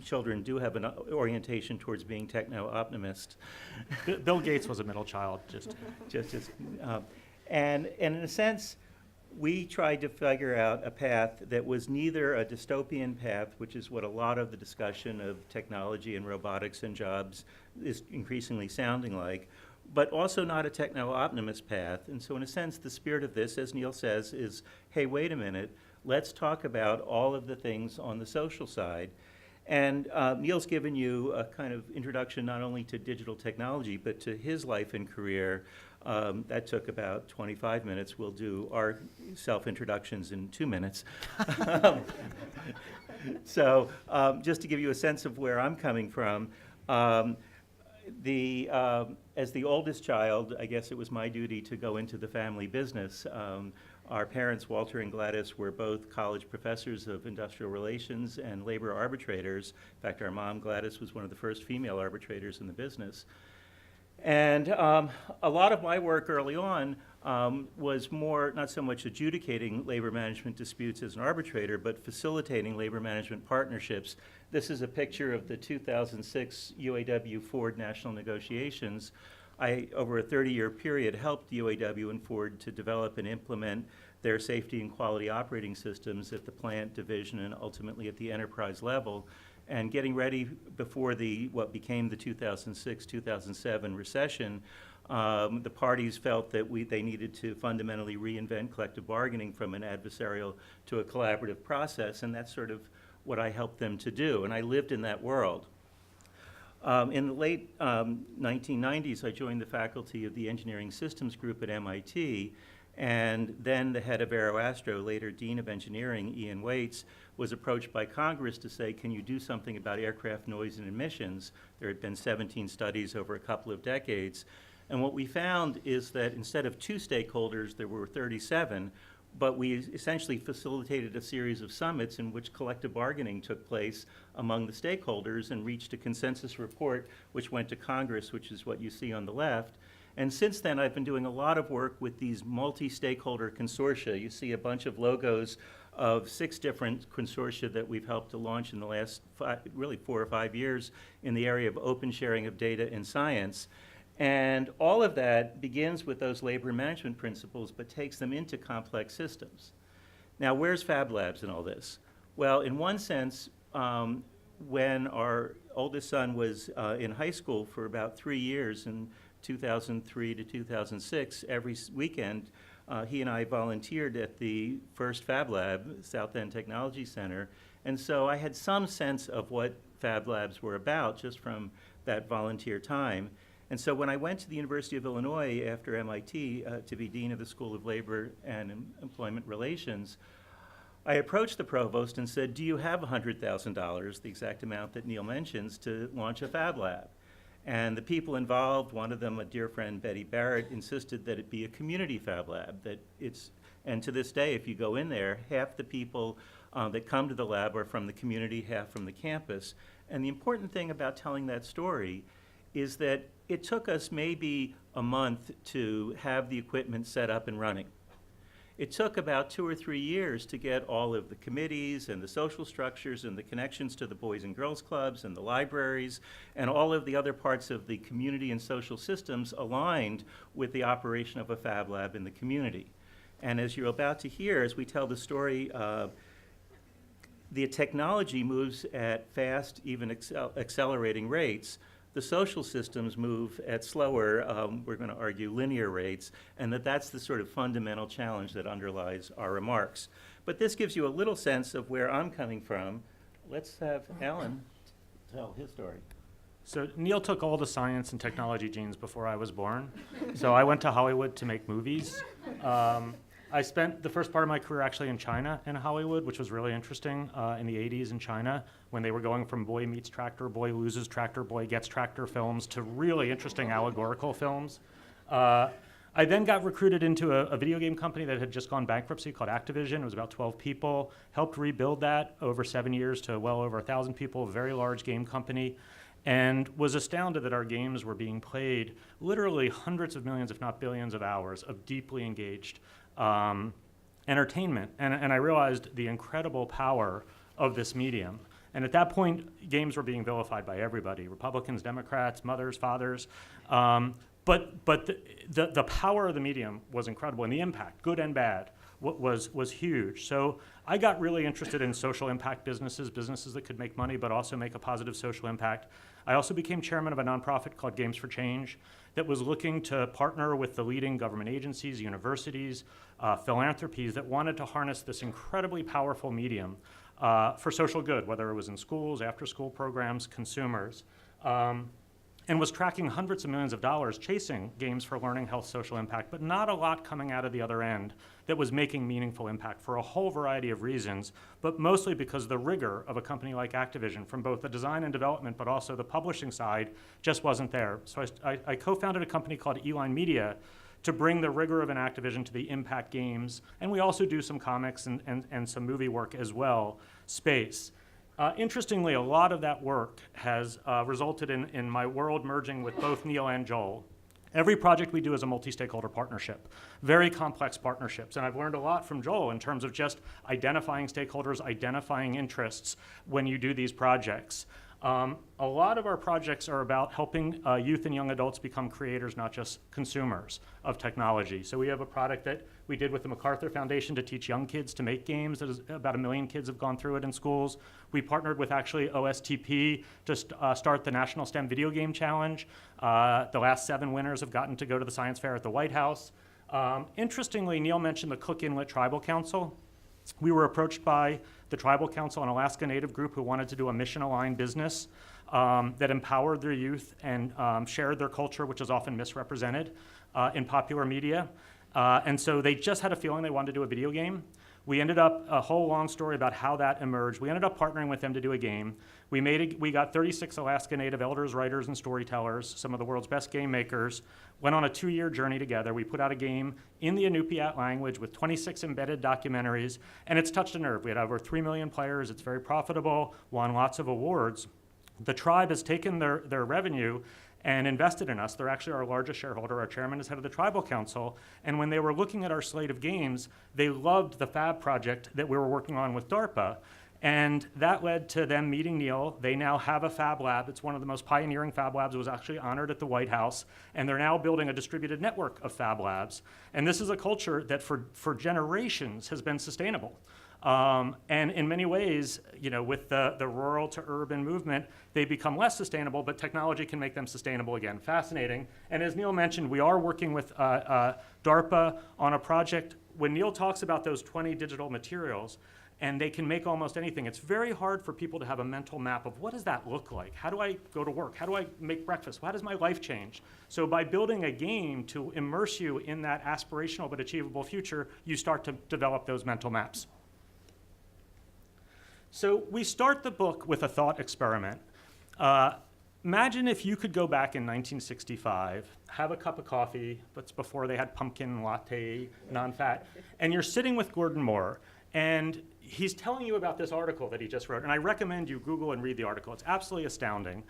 children do have an orientation towards being techno-optimists. Bill Gates was a middle child, and in a sense, we tried to figure out a path that was neither a dystopian path, which is what a lot of the discussion of technology and robotics and jobs is increasingly sounding like, but also not a techno-optimist path. And so in a sense, the spirit of this, as Neil says, is, hey, wait a minute, let's talk about all of the things on the social side. And Neil's given you a kind of introduction not only to digital technology, but to his life and career. That took about 25 minutes. We'll do our self-introductions in 2 minutes. So just to give you a sense of where I'm coming from, as the oldest child, I guess it was my duty to go into the family business. Our parents, Walter and Gladys, were both college professors of industrial relations and labor arbitrators. In fact, our mom, Gladys, was one of the first female arbitrators in the business. And a lot of my work early on was more, not so much adjudicating labor management disputes as an arbitrator, but facilitating labor management partnerships. This is a picture of the 2006 UAW Ford national negotiations. I, over a 30-year period, helped UAW and Ford to develop and implement their safety and quality operating systems at the plant, division, and ultimately at the enterprise level. And getting ready before what became the 2006-2007 recession, the parties felt that they needed to fundamentally reinvent collective bargaining from an adversarial to a collaborative process, and that's sort of what I helped them to do, and I lived in that world. In the late 1990s, I joined the faculty of the Engineering Systems Group at MIT, and then the head of AeroAstro, later Dean of Engineering, Ian Waits, was approached by Congress to say, can you do something about aircraft noise and emissions? There had been 17 studies over a couple of decades. And what we found is that instead of 2 stakeholders, there were 37, but we essentially facilitated a series of summits in which collective bargaining took place among the stakeholders and reached a consensus report which went to Congress, which is what you see on the left. And since then, I've been doing a lot of work with these multi-stakeholder consortia. You see a bunch of logos of 6 different consortia that we've helped to launch in the last really 4 or 5 years in the area of open sharing of data in science. And all of that begins with those labor management principles, but takes them into complex systems. Now, where's Fab Labs in all this? Well, in one sense, when our oldest son was in high school for about 3 years, in 2003 to 2006, every weekend, he and I volunteered at the first Fab Lab, South End Technology Center. And so I had some sense of what Fab Labs were about just from that volunteer time. And so when I went to the University of Illinois after MIT to be Dean of the School of Labor and Employment Relations, I approached the provost and said, do you have $100,000, the exact amount that Neil mentions, to launch a Fab Lab? And the people involved, one of them, a dear friend, Betty Barrett, insisted that it be a community Fab Lab. And to this day, if you go in there, half the people that come to the lab are from the community, half from the campus. And the important thing about telling that story is that it took us maybe a month to have the equipment set up and running. It took about 2 or 3 years to get all of the committees and the social structures and the connections to the Boys and Girls Clubs and the libraries and all of the other parts of the community and social systems aligned with the operation of a Fab Lab in the community. And as you're about to hear, as we tell the story, the technology moves at fast, even accelerating rates. The social systems move at slower, we're going to argue, linear rates, and that's the sort of fundamental challenge that underlies our remarks. But this gives you a little sense of where I'm coming from. Let's have Alan tell his story. So Neil took all the science and technology genes before I was born. So I went to Hollywood to make movies. I spent the first part of my career actually in China in Hollywood, which was really interesting in the 80s in China, when they were going from boy meets tractor, boy loses tractor, boy gets tractor films to really interesting allegorical films. I then got recruited into a video game company that had just gone bankruptcy called Activision. It was about 12 people. Helped rebuild that over 7 years to well over 1,000 people, a very large game company, and was astounded that our games were being played literally hundreds of millions, if not billions of hours of deeply engaged entertainment. And I realized the incredible power of this medium. And at that point, games were being vilified by everybody, Republicans, Democrats, mothers, fathers. But the power of the medium was incredible, and the impact, good and bad, was huge. So I got really interested in social impact businesses that could make money but also make a positive social impact. I also became chairman of a nonprofit called Games for Change that was looking to partner with the leading government agencies, universities, philanthropies that wanted to harness this incredibly powerful medium for social good, whether it was in schools, after-school programs, consumers, and was tracking hundreds of millions of dollars chasing games for learning, health, social impact, but not a lot coming out of the other end that was making meaningful impact for a whole variety of reasons, but mostly because the rigor of a company like Activision from both the design and development, but also the publishing side, just wasn't there. So I co-founded a company called Eline Media to bring the rigor of an Activision to the impact games, and we also do some comics and some movie work as well, space. Interestingly, a lot of that work has resulted in my world merging with both Neil and Joel. Every project we do is a multi-stakeholder partnership, very complex partnerships. And I've learned a lot from Joel in terms of just identifying stakeholders, identifying interests when you do these projects. A lot of our projects are about helping youth and young adults become creators, not just consumers of technology. So we have a product that we did with the MacArthur Foundation to teach young kids to make games. About 1 million kids have gone through it in schools. We partnered with actually OSTP to start the National STEM Video Game Challenge. The last 7 winners have gotten to go to the science fair at the White House. Interestingly, Neil mentioned the Cook Inlet Tribal Council. We were approached by the Tribal Council, an Alaska Native group who wanted to do a mission-aligned business that empowered their youth and shared their culture, which is often misrepresented in popular media. And so they just had a feeling they wanted to do a video game. We ended up, a whole long story about how that emerged. We ended up partnering with them to do a game. We got 36 Alaska Native elders, writers, and storytellers, some of the world's best game makers, went on a 2-year journey together. We put out a game in the Inupiat language with 26 embedded documentaries, and it's touched a nerve. We had over 3 million players. It's very profitable, won lots of awards. The tribe has taken their revenue and invested in us. They're actually our largest shareholder. Our chairman is head of the tribal council. And when they were looking at our slate of games, they loved the Fab project that we were working on with DARPA. And that led to them meeting Neil. They now have a Fab Lab. It's one of the most pioneering Fab Labs. It was actually honored at the White House. And they're now building a distributed network of Fab Labs. And this is a culture that for generations has been sustainable. And in many ways, with the rural to urban movement, they become less sustainable, but technology can make them sustainable again. Fascinating. And as Neil mentioned, we are working with DARPA on a project. When Neil talks about those 20 digital materials, and they can make almost anything, it's very hard for people to have a mental map of what does that look like? How do I go to work? How do I make breakfast? How does my life change? So by building a game to immerse you in that aspirational but achievable future, you start to develop those mental maps. So we start the book with a thought experiment. Imagine if you could go back in 1965, have a cup of coffee, that's before they had pumpkin latte, non-fat, and you're sitting with Gordon Moore, and he's telling you about this article that he just wrote, and I recommend you Google and read the article. It's absolutely astounding,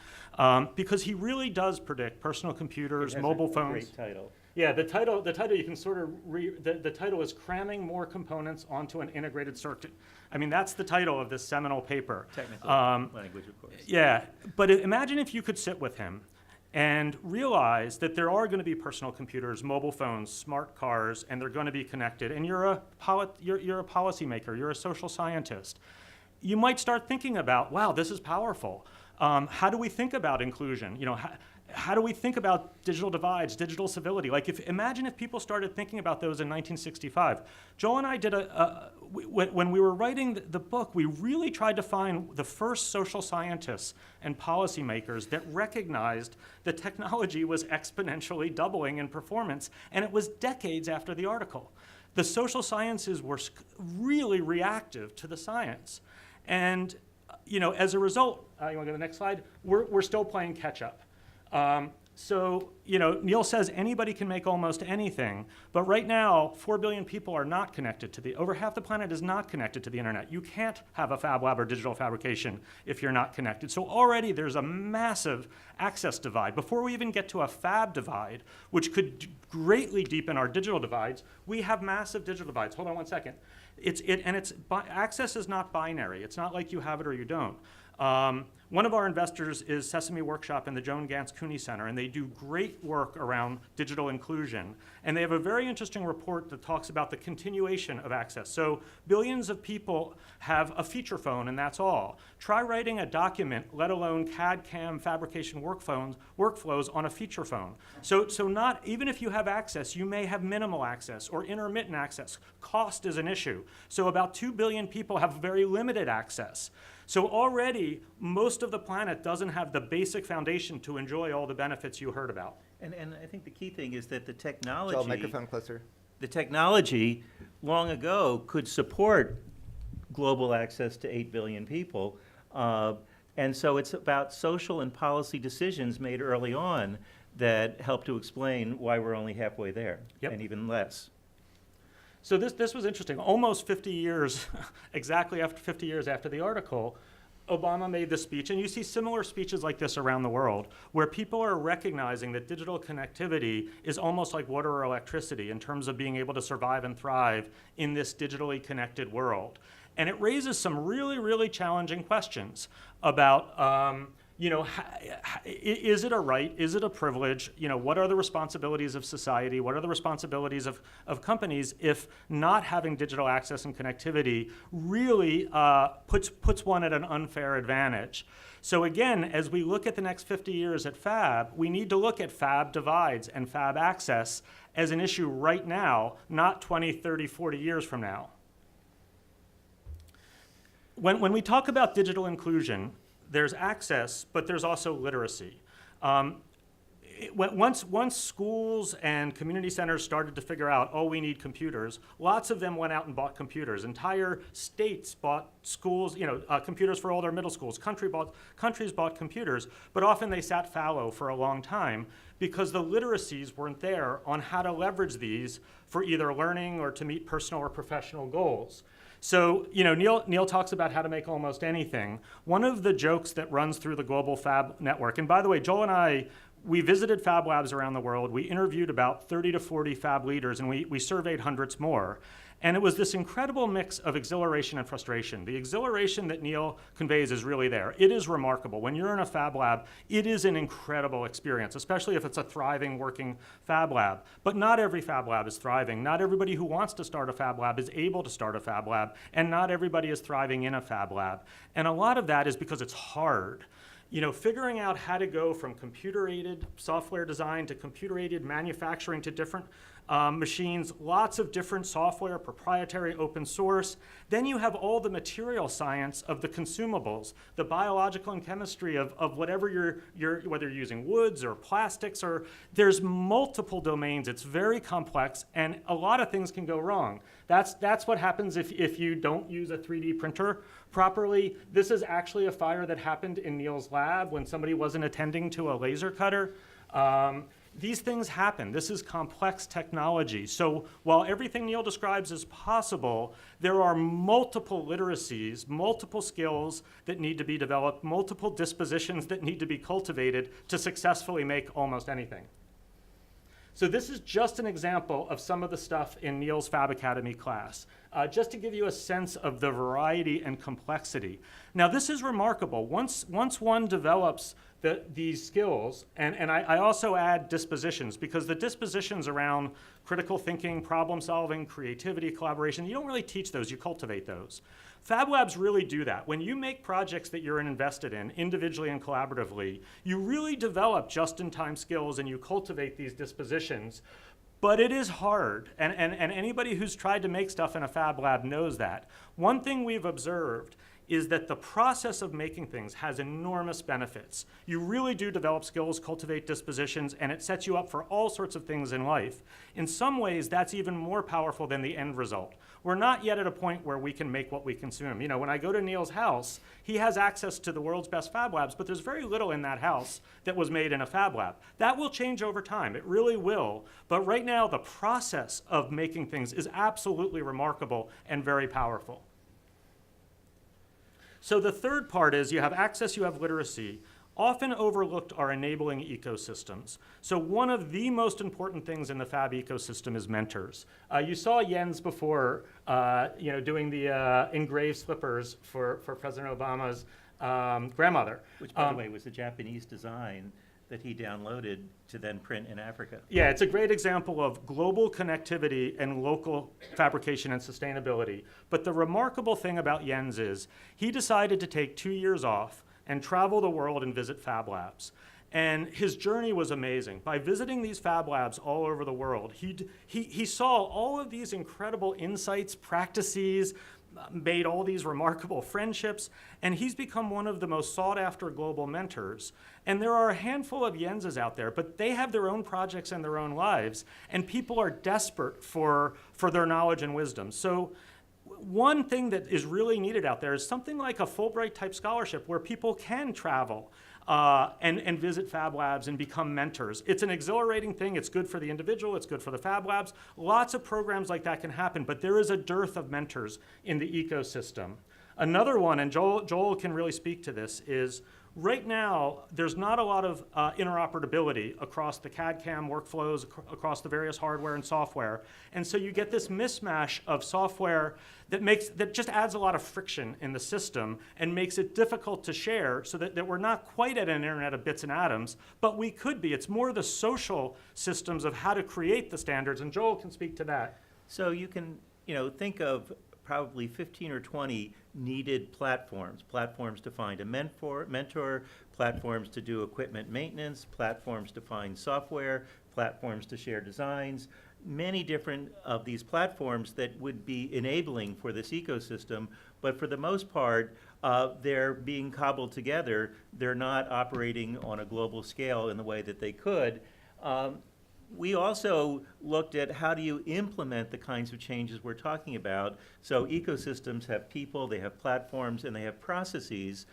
because he really does predict personal computers, mobile phones. Great title. Yeah, the title you can sort of the title is Cramming More Components Onto an Integrated Circuit. I mean, that's the title of this seminal paper. Technical language, of course. Yeah, but imagine if you could sit with him and realize that there are going to be personal computers, mobile phones, smart cars, and they're going to be connected. And you're a policymaker, you're a social scientist. You might start thinking about, wow, this is powerful. How do we think about inclusion? How do we think about digital divides, digital civility? Imagine if people started thinking about those in 1965. Joel and I did when we were writing the book, we really tried to find the first social scientists and policymakers that recognized that technology was exponentially doubling in performance, and it was decades after the article. The social sciences were really reactive to the science. And, as a result, you want to go to the next slide? We're still playing catch up. So, Neil says anybody can make almost anything, but right now, 4 billion people are not connected over half the planet is not connected to the internet. You can't have a Fab Lab or digital fabrication if you're not connected. So already there's a massive access divide. Before we even get to a Fab divide, which could greatly deepen our digital divides, we have massive digital divides. Hold on one second. Access is not binary. It's not like you have it or you don't. One of our investors is Sesame Workshop and the Joan Gantz Cooney Center, and they do great work around digital inclusion. And they have a very interesting report that talks about the continuation of access. So billions of people have a feature phone, and that's all. Try writing a document, let alone CAD/CAM fabrication workflows on a feature phone. So not even if you have access, you may have minimal access or intermittent access. Cost is an issue. So about 2 billion people have very limited access. So already, most of the planet doesn't have the basic foundation to enjoy all the benefits you heard about. And I think the key thing is that the technology... Joel, microphone closer. The technology, long ago, could support global access to 8 billion people. And so it's about social and policy decisions made early on that help to explain why we're only halfway there, and even less. So this was interesting. Almost 50 years, exactly after 50 years after the article, Obama made this speech, and you see similar speeches like this around the world, where people are recognizing that digital connectivity is almost like water or electricity in terms of being able to survive and thrive in this digitally connected world. And it raises some really, really challenging questions about, is it a right? Is it a privilege? What are the responsibilities of society? What are the responsibilities of companies if not having digital access and connectivity really puts one at an unfair advantage? So again, as we look at the next 50 years at Fab, we need to look at Fab divides and Fab access as an issue right now, not 20, 30, 40 years from now. When we talk about digital inclusion, there's access, but there's also literacy. once schools and community centers started to figure out, oh, we need computers, lots of them went out and bought computers. Entire states bought schools, computers for all their middle schools. Countries bought computers, but often they sat fallow for a long time because the literacies weren't there on how to leverage these for either learning or to meet personal or professional goals. So, Neil talks about how to make almost anything. One of the jokes that runs through the global Fab network, and by the way, Joel and I, we visited Fab Labs around the world. We interviewed about 30 to 40 Fab leaders, and we surveyed hundreds more. And it was this incredible mix of exhilaration and frustration. The exhilaration that Neil conveys is really there. It is remarkable. When you're in a Fab Lab, it is an incredible experience, especially if it's a thriving, working Fab Lab. But not every Fab Lab is thriving. Not everybody who wants to start a Fab Lab is able to start a Fab Lab, and not everybody is thriving in a Fab Lab. And a lot of that is because it's hard. Figuring out how to go from computer-aided software design to computer-aided manufacturing to different machines, lots of different software, proprietary, open source. Then you have all the material science of the consumables, the biological and chemistry of whatever whether you're using woods or plastics, or there's multiple domains. It's very complex, and a lot of things can go wrong. That's what happens if you don't use a 3D printer properly. This is actually a fire that happened in Neil's lab when somebody wasn't attending to a laser cutter. These things happen. This is complex technology. So while everything Neil describes is possible, there are multiple literacies, multiple skills that need to be developed, multiple dispositions that need to be cultivated to successfully make almost anything. So this is just an example of some of the stuff in Neil's Fab Academy class, just to give you a sense of the variety and complexity. Now this is remarkable. Once one develops these skills, and I also add dispositions, because the dispositions around critical thinking, problem solving, creativity, collaboration, you don't really teach those, you cultivate those. Fab Labs really do that. When you make projects that you're invested in, individually and collaboratively, you really develop just-in-time skills and you cultivate these dispositions. But it is hard, and anybody who's tried to make stuff in a Fab Lab knows that. One thing we've observed is that the process of making things has enormous benefits. You really do develop skills, cultivate dispositions, and it sets you up for all sorts of things in life. In some ways, that's even more powerful than the end result. We're not yet at a point where we can make what we consume. When I go to Neil's house, he has access to the world's best Fab Labs, but there's very little in that house that was made in a Fab Lab. That will change over time. It really will. But right now, the process of making things is absolutely remarkable and very powerful. So the third part is you have access, you have literacy. Often overlooked are enabling ecosystems. So one of the most important things in the Fab ecosystem is mentors. You saw Jens before, doing the engraved slippers for President Obama's grandmother. Which, by the way, was a Japanese design that he downloaded to then print in Africa. Yeah, it's a great example of global connectivity and local fabrication and sustainability. But the remarkable thing about Jens is he decided to take 2 years off and travel the world and visit Fab Labs. And his journey was amazing. By visiting these Fab Labs all over the world, he saw all of these incredible insights, practices, made all these remarkable friendships, and he's become one of the most sought-after global mentors. And there are a handful of Jenses out there, but they have their own projects and their own lives, and people are desperate for their knowledge and wisdom. So one thing that is really needed out there is something like a Fulbright-type scholarship where people can travel and visit Fab Labs and become mentors. It's an exhilarating thing. It's good for the individual. It's good for the Fab Labs. Lots of programs like that can happen, but there is a dearth of mentors in the ecosystem. Another one, and Joel can really speak to this, is right now there's not a lot of interoperability across the CAD/CAM workflows, across the various hardware and software. And so you get this mismatch of software that just adds a lot of friction in the system and makes it difficult to share, so that we're not quite at an internet of bits and atoms, but we could be. It's more the social systems of how to create the standards, and Joel can speak to that. So you can, think of probably 15 or 20 needed platforms to find a mentor, platforms to do equipment maintenance, platforms to find software, platforms to share designs. many different of these platforms that would be enabling for this ecosystem, but for the most part, they're being cobbled together. They're not operating on a global scale in the way that they could. We also looked at how do you implement the kinds of changes we're talking about. So ecosystems have people, they have platforms, and they have processes.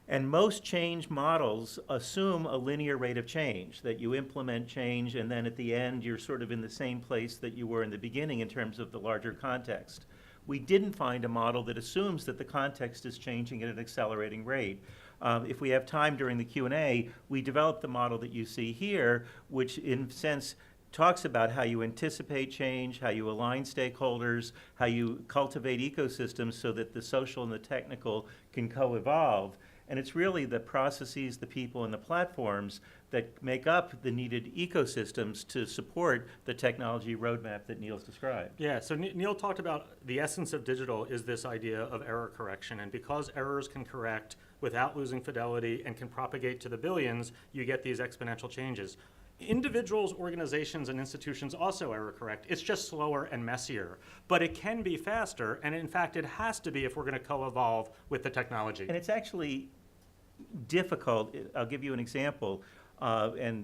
And most change models assume a linear rate of change, that you implement change and then at the end you're sort of in the same place that you were in the beginning in terms of the larger context. We didn't find a model that assumes that the context is changing at an accelerating rate. If we have time during the Q&A, we developed the model that you see here, which in a sense talks about how you anticipate change, how you align stakeholders, how you cultivate ecosystems so that the social and the technical can co-evolve. And it's really the processes, the people, and the platforms that make up the needed ecosystems to support the technology roadmap that Neil's described. Yeah, so Neil talked about the essence of digital is this idea of error correction. And because errors can correct without losing fidelity and can propagate to the billions, you get these exponential changes. Individuals, organizations, and institutions also error correct. It's just slower and messier. But it can be faster, and in fact, it has to be if we're going to co-evolve with the technology. And it's actually difficult. I'll give you an example. I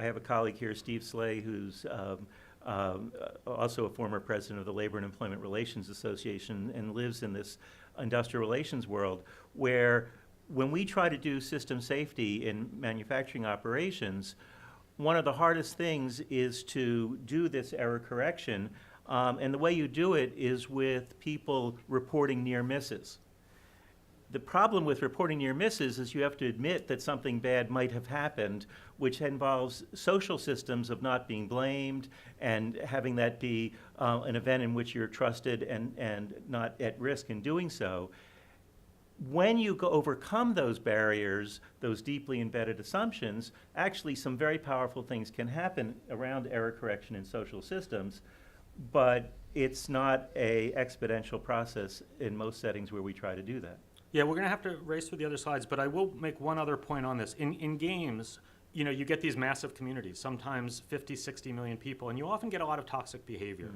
have a colleague here, Steve Slay, who's also a former president of the Labor and Employment Relations Association and lives in this industrial relations world where when we try to do system safety in manufacturing operations, one of the hardest things is to do this error correction. And the way you do it is with people reporting near misses. The problem with reporting near misses is you have to admit that something bad might have happened, which involves social systems of not being blamed and having that be an event in which you're trusted and not at risk in doing so. When you overcome those barriers, those deeply embedded assumptions, actually some very powerful things can happen around error correction in social systems, but it's not an exponential process in most settings where we try to do that. Yeah, we're going to have to race through the other slides, but I will make one other point on this. In games, you know, you get these massive communities, sometimes 50, 60 million people, and you often get a lot of toxic behavior.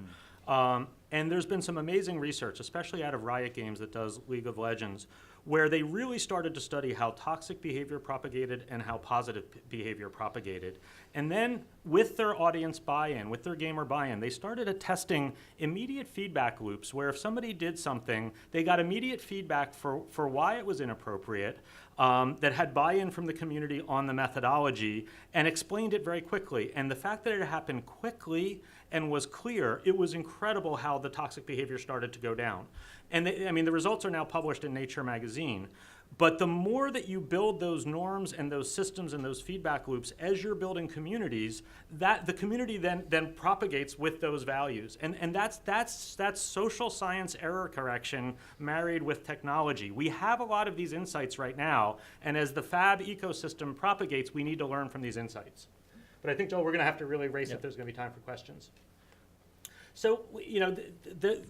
And there's been some amazing research, especially out of Riot Games that does League of Legends, where they really started to study how toxic behavior propagated and how positive behavior propagated. And then with their audience buy-in, with their gamer buy-in, they started testing immediate feedback loops where if somebody did something, they got immediate feedback for why it was inappropriate, that had buy-in from the community on the methodology and explained it very quickly. And the fact that it happened quickly and was clear, it was incredible how the toxic behavior started to go down. And the results are now published in Nature magazine. But the more that you build those norms and those systems and those feedback loops as you're building communities, that the community then propagates with those values. And that's social science error correction married with technology. We have a lot of these insights right now, and as the Fab ecosystem propagates, we need to learn from these insights. But I think, Joel, we're going to have to really race if there's going to be time for questions. So, you know,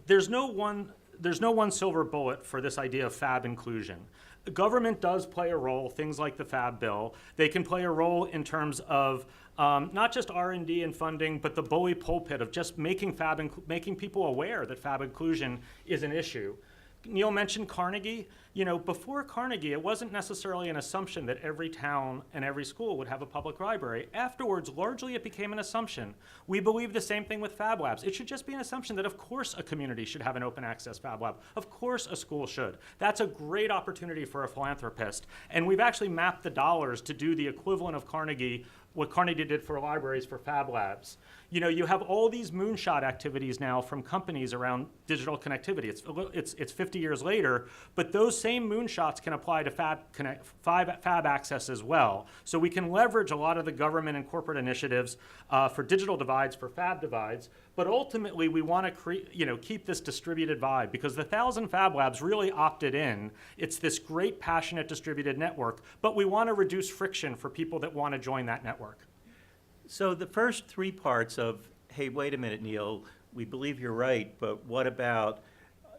there's no one silver bullet for this idea of Fab inclusion. The government does play a role, things like the Fab bill. They can play a role in terms of not just R&D and funding, but the bully pulpit of just making people aware that Fab inclusion is an issue. Neil mentioned Carnegie. You know, before Carnegie, it wasn't necessarily an assumption that every town and every school would have a public library. Afterwards, largely it became an assumption. We believe the same thing with Fab Labs. It should just be an assumption that of course a community should have an open access Fab Lab. Of course a school should. That's a great opportunity for a philanthropist. And we've actually mapped the dollars to do the equivalent of Carnegie, what Carnegie did for libraries for Fab Labs. You know, you have all these moonshot activities now from companies around digital connectivity. It's 50 years later, but those same moonshots can apply to Fab Access as well. So we can leverage a lot of the government and corporate initiatives for digital divides, for Fab divides, but ultimately we want to keep this distributed vibe because the 1,000 Fab Labs really opted in. It's this great, passionate, distributed network, but we want to reduce friction for people that want to join that network. So the first three parts of, hey, wait a minute, Neil, we believe you're right, but what about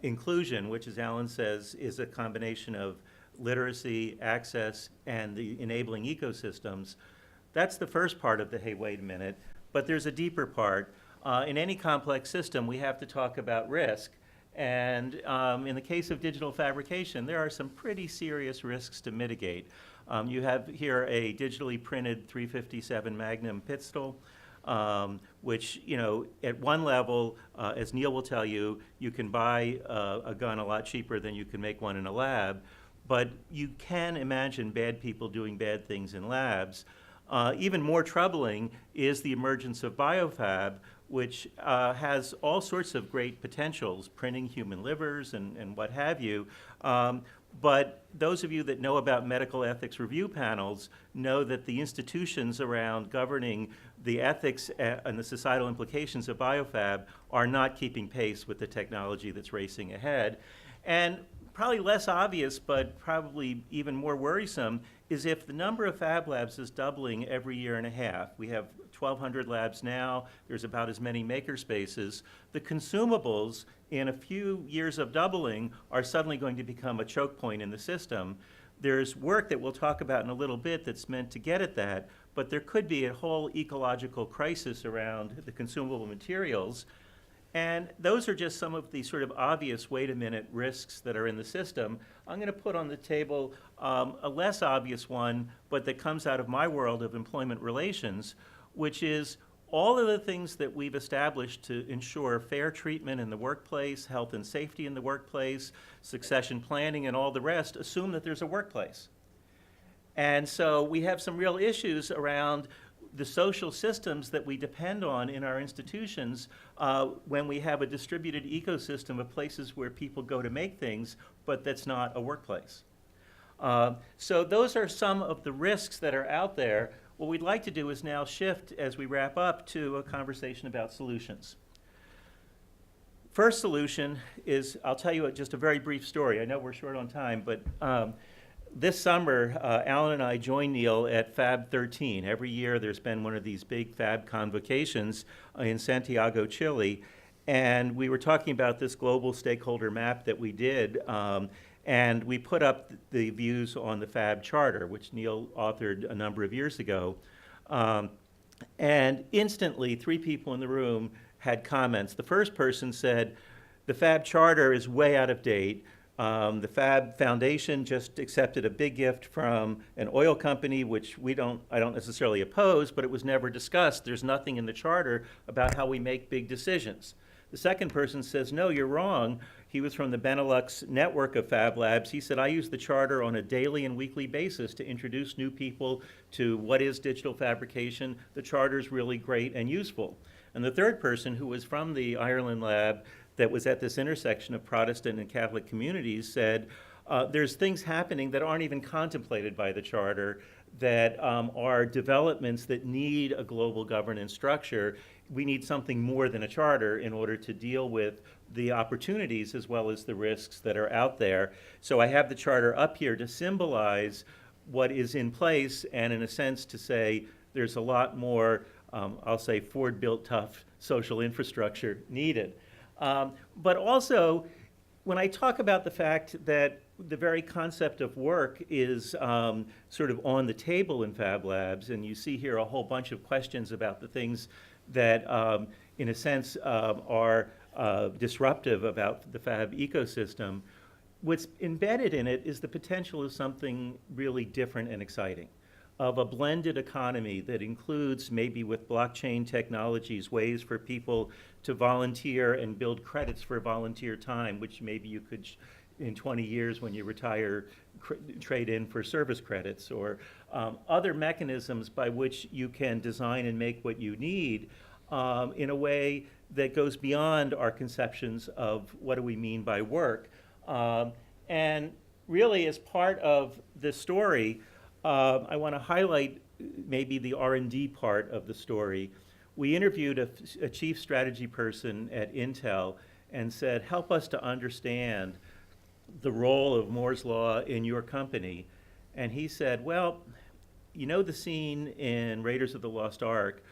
inclusion, which, as Alan says, is a combination of literacy, access, and the enabling ecosystems. That's the first part of the, hey, wait a minute, but there's a deeper part. In any complex system, we have to talk about risk. And in the case of digital fabrication, there are some pretty serious risks to mitigate. You have here a digitally printed 357 Magnum pistol, which, you know, at one level, as Neil will tell you, you can buy a gun a lot cheaper than you can make one in a lab. But you can imagine bad people doing bad things in labs. Even more troubling is the emergence of biofab, which has all sorts of great potentials, printing human livers and what have you. But those of you that know about medical ethics review panels know that the institutions around governing the ethics and the societal implications of biofab are not keeping pace with the technology that's racing ahead. And probably less obvious, but probably even more worrisome, is if the number of Fab Labs is doubling every year and a half. We have 1,200 labs now. There's about as many maker spaces. The consumables, in a few years of doubling, are suddenly going to become a choke point in the system. There's work that we'll talk about in a little bit that's meant to get at that, but there could be a whole ecological crisis around the consumable materials. And those are just some of the sort of obvious wait-a-minute risks that are in the system. I'm going to put on the table a less obvious one, but that comes out of my world of employment relations, which is all of the things that we've established to ensure fair treatment in the workplace, health and safety in the workplace, succession planning, and all the rest assume that there's a workplace. And so we have some real issues around the social systems that we depend on in our institutions when we have a distributed ecosystem of places where people go to make things, but that's not a workplace. So those are some of the risks that are out there. What we'd like to do is now shift, as we wrap up, to a conversation about solutions. First solution is, I'll tell you just a very brief story. I know we're short on time, but this summer, Alan and I joined Neil at Fab 13. Every year there's been one of these big Fab convocations in Santiago, Chile, and we were talking about this global stakeholder map that we did, and we put up the views on the Fab Charter, which Neil authored a number of years ago. And instantly, 3 people in the room had comments. The first person said, the Fab Charter is way out of date. The Fab Foundation just accepted a big gift from an oil company, which I don't necessarily oppose, but it was never discussed. There's nothing in the charter about how we make big decisions. The second person says, no, you're wrong. He was from the Benelux network of Fab Labs. He said, I use the charter on a daily and weekly basis to introduce new people to what is digital fabrication. The charter is really great and useful. And the third person, who was from the Ireland lab that was at this intersection of Protestant and Catholic communities, said, there's things happening that aren't even contemplated by the charter that are developments that need a global governance structure. We need something more than a charter in order to deal with the opportunities as well as the risks that are out there. So I have the charter up here to symbolize what is in place and, in a sense, to say there's a lot more, I'll say, Ford-built tough social infrastructure needed. But also, when I talk about the fact that the very concept of work is sort of on the table in Fab Labs, and you see here a whole bunch of questions about the things that, in a sense, are disruptive about the Fab ecosystem, what's embedded in it is the potential of something really different and exciting, of a blended economy that includes, maybe with blockchain technologies, ways for people to volunteer and build credits for volunteer time, which maybe you could, in 20 years when you retire, trade in for service credits, or other mechanisms by which you can design and make what you need in a way that goes beyond our conceptions of what do we mean by work. And really, as part of this story, I want to highlight maybe the R&D part of the story. We interviewed a chief strategy person at Intel and said, help us to understand the role of Moore's Law in your company. And he said, well, you know the scene in Raiders of the Lost Ark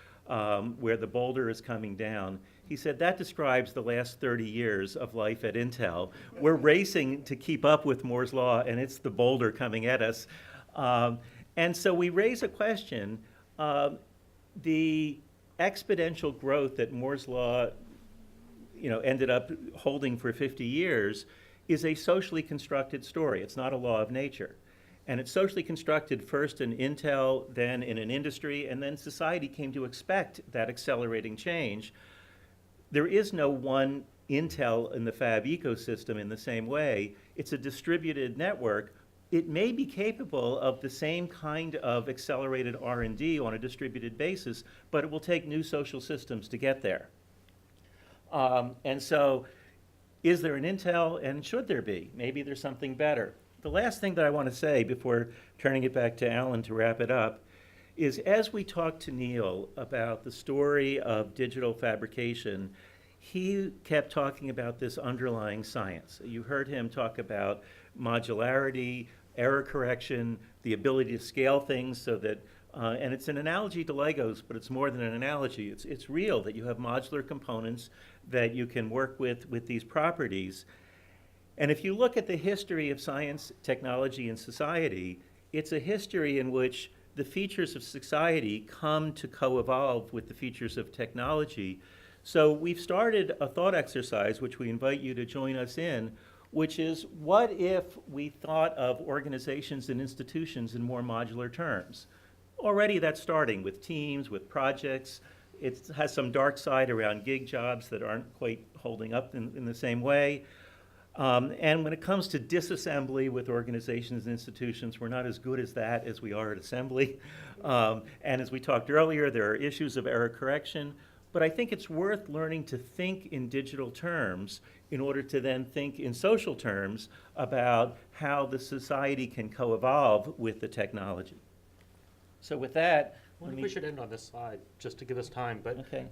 where the boulder is coming down? He said, that describes the last 30 years of life at Intel. We're racing to keep up with Moore's Law, and it's the boulder coming at us. And so we raise a question. The exponential growth that Moore's law, ended up holding for 50 years is a socially constructed story. It's not a law of nature. And it's socially constructed first in Intel, then in an industry, and then society came to expect that accelerating change. There is no one Intel in the Fab ecosystem in the same way. It's a distributed network. It may be capable of the same kind of accelerated R&D on a distributed basis, but it will take new social systems to get there. And so, is there an Intel, and should there be? Maybe there's something better. The last thing that I want to say before turning it back to Alan to wrap it up is, as we talked to Neil about the story of digital fabrication, he kept talking about this underlying science. You heard him talk about modularity, error correction, the ability to scale things so that, and it's an analogy to Legos, but it's more than an analogy. It's real that you have modular components that you can work with these properties. And if you look at the history of science, technology, and society, it's a history in which the features of society come to co-evolve with the features of technology. So we've started a thought exercise, which we invite you to join us in, which is, what if we thought of organizations and institutions in more modular terms? Already that's starting with teams, with projects. It has some dark side around gig jobs that aren't quite holding up in the same way. And when it comes to disassembly with organizations and institutions, we're not as good as that as we are at assembly. And as we talked earlier, there are issues of error correction. But I think it's worth learning to think in digital terms in order to then think in social terms about how the society can co-evolve with the technology. So with that, I think we should end on this slide, just to give us time. But okay.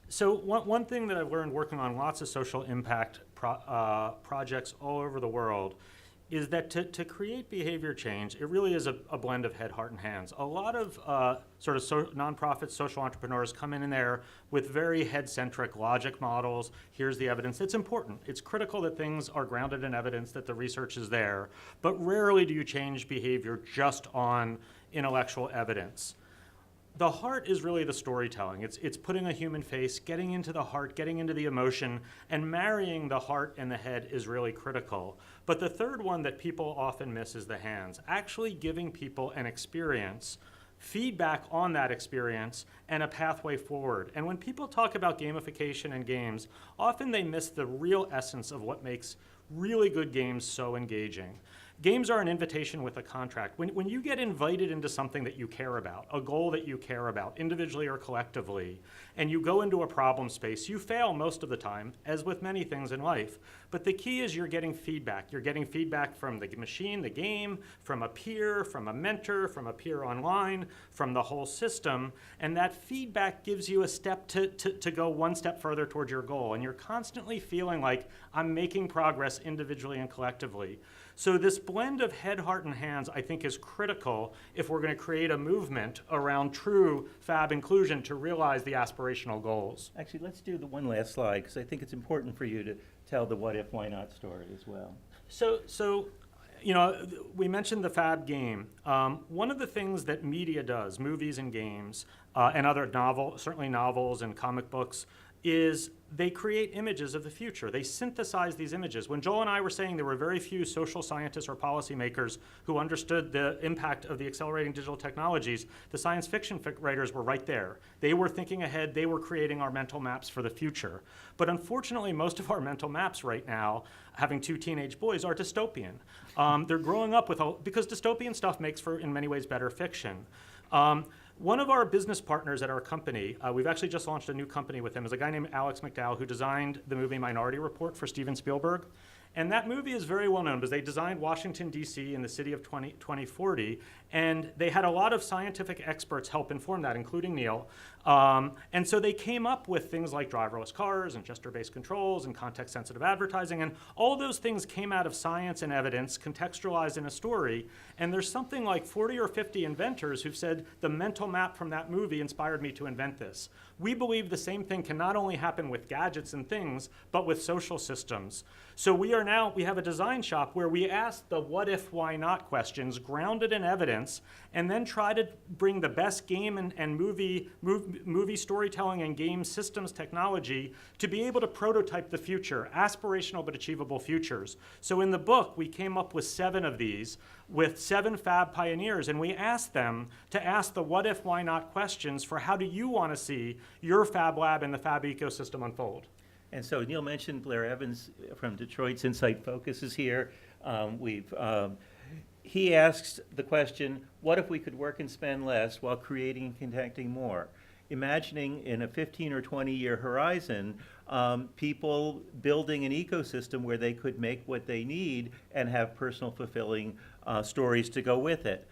So one thing that I've learned working on lots of social impact projects all over the world is that to create behavior change, it really is a blend of head, heart, and hands. A lot of nonprofit social entrepreneurs come in there with very head-centric logic models. Here's the evidence. It's important. It's critical that things are grounded in evidence, that the research is there. But rarely do you change behavior just on intellectual evidence. The heart is really the storytelling. It's putting a human face, getting into the heart, getting into the emotion, and marrying the heart and the head is really critical. But the third one that people often miss is the hands. Actually giving people an experience, feedback on that experience, and a pathway forward. And when people talk about gamification and games, often they miss the real essence of what makes really good games so engaging. Games are an invitation with a contract. When you get invited into something that you care about, a goal that you care about, individually or collectively, and you go into a problem space, you fail most of the time, as with many things in life. But the key is you're getting feedback. You're getting feedback from the machine, the game, from a peer, from a mentor, from a peer online, from the whole system. And that feedback gives you a step to go one step further towards your goal. And you're constantly feeling like, I'm making progress individually and collectively. So this blend of head, heart, and hands, I think, is critical if we're going to create a movement around true Fab inclusion to realize the aspirational goals. Actually, let's do the one last slide, because I think it's important for you to tell the what if, why not story as well. So we mentioned the Fab game. One of the things that media does, movies and games, and other certainly novels and comic books, is they create images of the future. They synthesize these images. When Joel and I were saying there were very few social scientists or policymakers who understood the impact of the accelerating digital technologies, the science fiction writers were right there. They were thinking ahead. They were creating our mental maps for the future. But unfortunately, most of our mental maps right now, having two teenage boys, are dystopian. They're growing up because dystopian stuff makes for, in many ways, better fiction. One of our business partners at our company, we've actually just launched a new company with him, is a guy named Alex McDowell, who designed the movie Minority Report for Steven Spielberg. And that movie is very well known because they designed Washington, D.C. in the city of 2040, and they had a lot of scientific experts help inform that, including Neil. And so they came up with things like driverless cars and gesture-based controls and context-sensitive advertising, and all those things came out of science and evidence contextualized in a story. And there's something like 40 or 50 inventors who've said, the mental map from that movie inspired me to invent this. we believe the same thing can not only happen with gadgets and things, but with social systems. So we have a design shop where we ask the what if, why not questions grounded in evidence, and then try to bring the best game and movie storytelling and game systems technology to be able to prototype the future, aspirational but achievable futures. So in the book, we came up with 7 of these with 7 Fab pioneers, and we asked them to ask the what if, why not questions for how do you want to see your Fab Lab and the Fab ecosystem unfold. And so Neil mentioned Blair Evans from Detroit's Insight Focus is here. He asks the question, what if we could work and spend less while creating and connecting more? Imagining in a 15 or 20-year horizon, people building an ecosystem where they could make what they need and have personal fulfilling stories to go with it.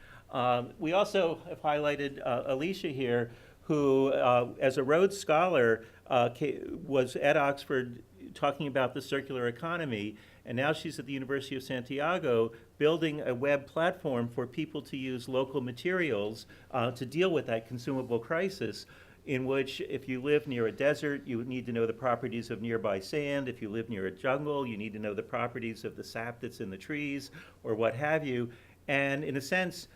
We also have highlighted Alicia here, who, as a Rhodes Scholar, was at Oxford talking about the circular economy, and now she's at the University of Santiago building a web platform for people to use local materials to deal with that consumable crisis, in which if you live near a desert, you need to know the properties of nearby sand. If you live near a jungle, you need to know the properties of the sap that's in the trees, or what have you. And in a sense,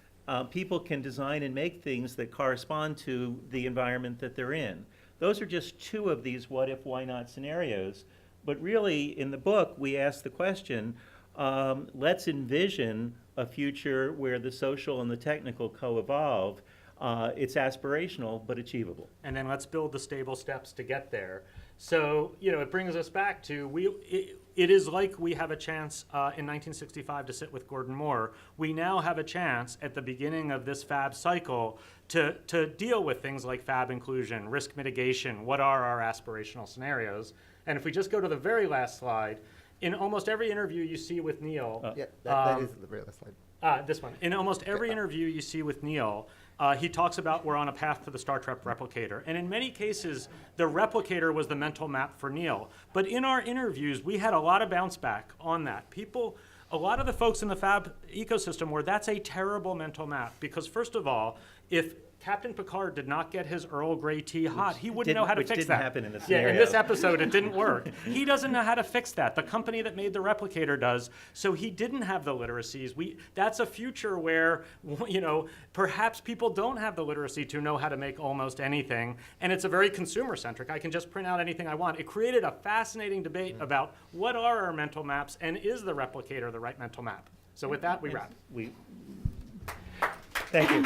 people can design and make things that correspond to the environment that they're in. Those are just 2 of these what if, why not scenarios. But really, in the book, we ask the question, let's envision a future where the social and the technical co-evolve. It's aspirational, but achievable. And then let's build the stable steps to get there. So, it brings us back to, it is like we have a chance in 1965 to sit with Gordon Moore. We now have a chance at the beginning of this Fab cycle to deal with things like Fab Inclusion, risk mitigation, what are our aspirational scenarios. And if we just go to the very last slide, in almost every interview you see with Neil. Yeah, that is the very last slide. This one. In almost every interview you see with Neil, he talks about we're on a path to the Star Trek replicator. And in many cases, the replicator was the mental map for Neil. But in our interviews, we had a lot of bounce back on that. A lot of the folks in the Fab ecosystem were, that's a terrible mental map. Because first of all, if Captain Picard did not get his Earl Grey tea hot, he wouldn't know how to fix that. Which didn't happen in the Yeah, scenario. in this episode, it didn't work. He doesn't know how to fix that. The company that made the replicator does. So he didn't have the literacies. That's a future where, perhaps people don't have the literacy to know how to make almost anything. And it's a very consumer-centric. I can just print out anything I want. It created a fascinating debate about what are our mental maps and is the replicator the right mental map. So with that, we wrap. Thank you.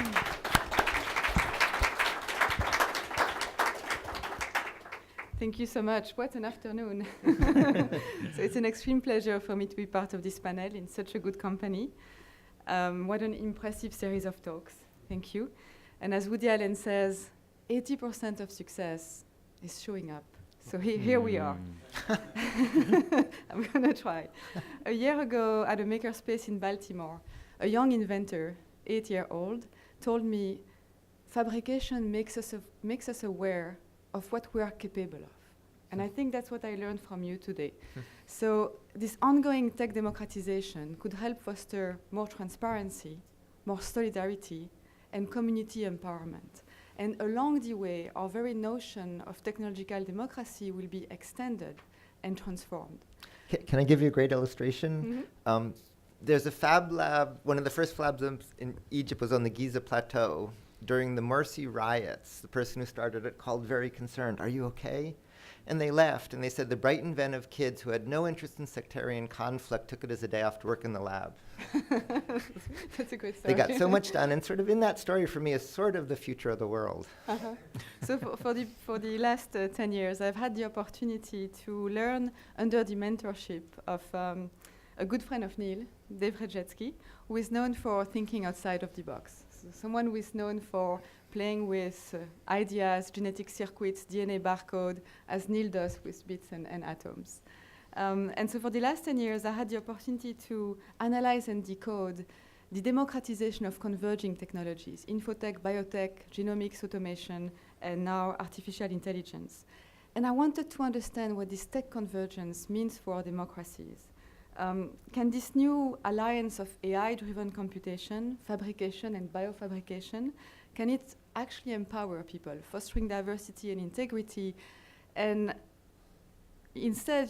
Thank you so much. What an afternoon. So it's an extreme pleasure for me to be part of this panel in such a good company. What an impressive series of talks. Thank you. And as Woody Allen says, 80% of success is showing up. So here we are. I'm going to try. A year ago at a makerspace in Baltimore, a young inventor, 8-year-old, told me, fabrication makes us aware of what we are capable of. And I think that's what I learned from you today. So this ongoing tech democratization could help foster more transparency, more solidarity, and community empowerment. And along the way, our very notion of technological democracy will be extended and transformed. Can I give you a great illustration? Mm-hmm. There's a Fab Lab, one of the first Fab Labs in Egypt was on the Giza Plateau. During the Morsi riots, the person who started it called very concerned, "Are you okay?" And they left, and they said the bright, inventive kids who had no interest in sectarian conflict took it as a day off to work in the lab. That's a good story. They got so much done, and sort of in that story for me is sort of the future of the world. So for the last 10 years, I've had the opportunity to learn under the mentorship of a good friend of Neil, Dave Rejetsky, who is known for thinking outside of the box. So someone who is known for playing with ideas, genetic circuits, DNA barcode, as Neil does with bits and atoms. And so for the last 10 years, I had the opportunity to analyze and decode the democratization of converging technologies, infotech, biotech, genomics, automation, and now artificial intelligence. And I wanted to understand what this tech convergence means for our democracies. Can this new alliance of AI-driven computation, fabrication, and biofabrication, can it actually empower people, fostering diversity and integrity, and instead,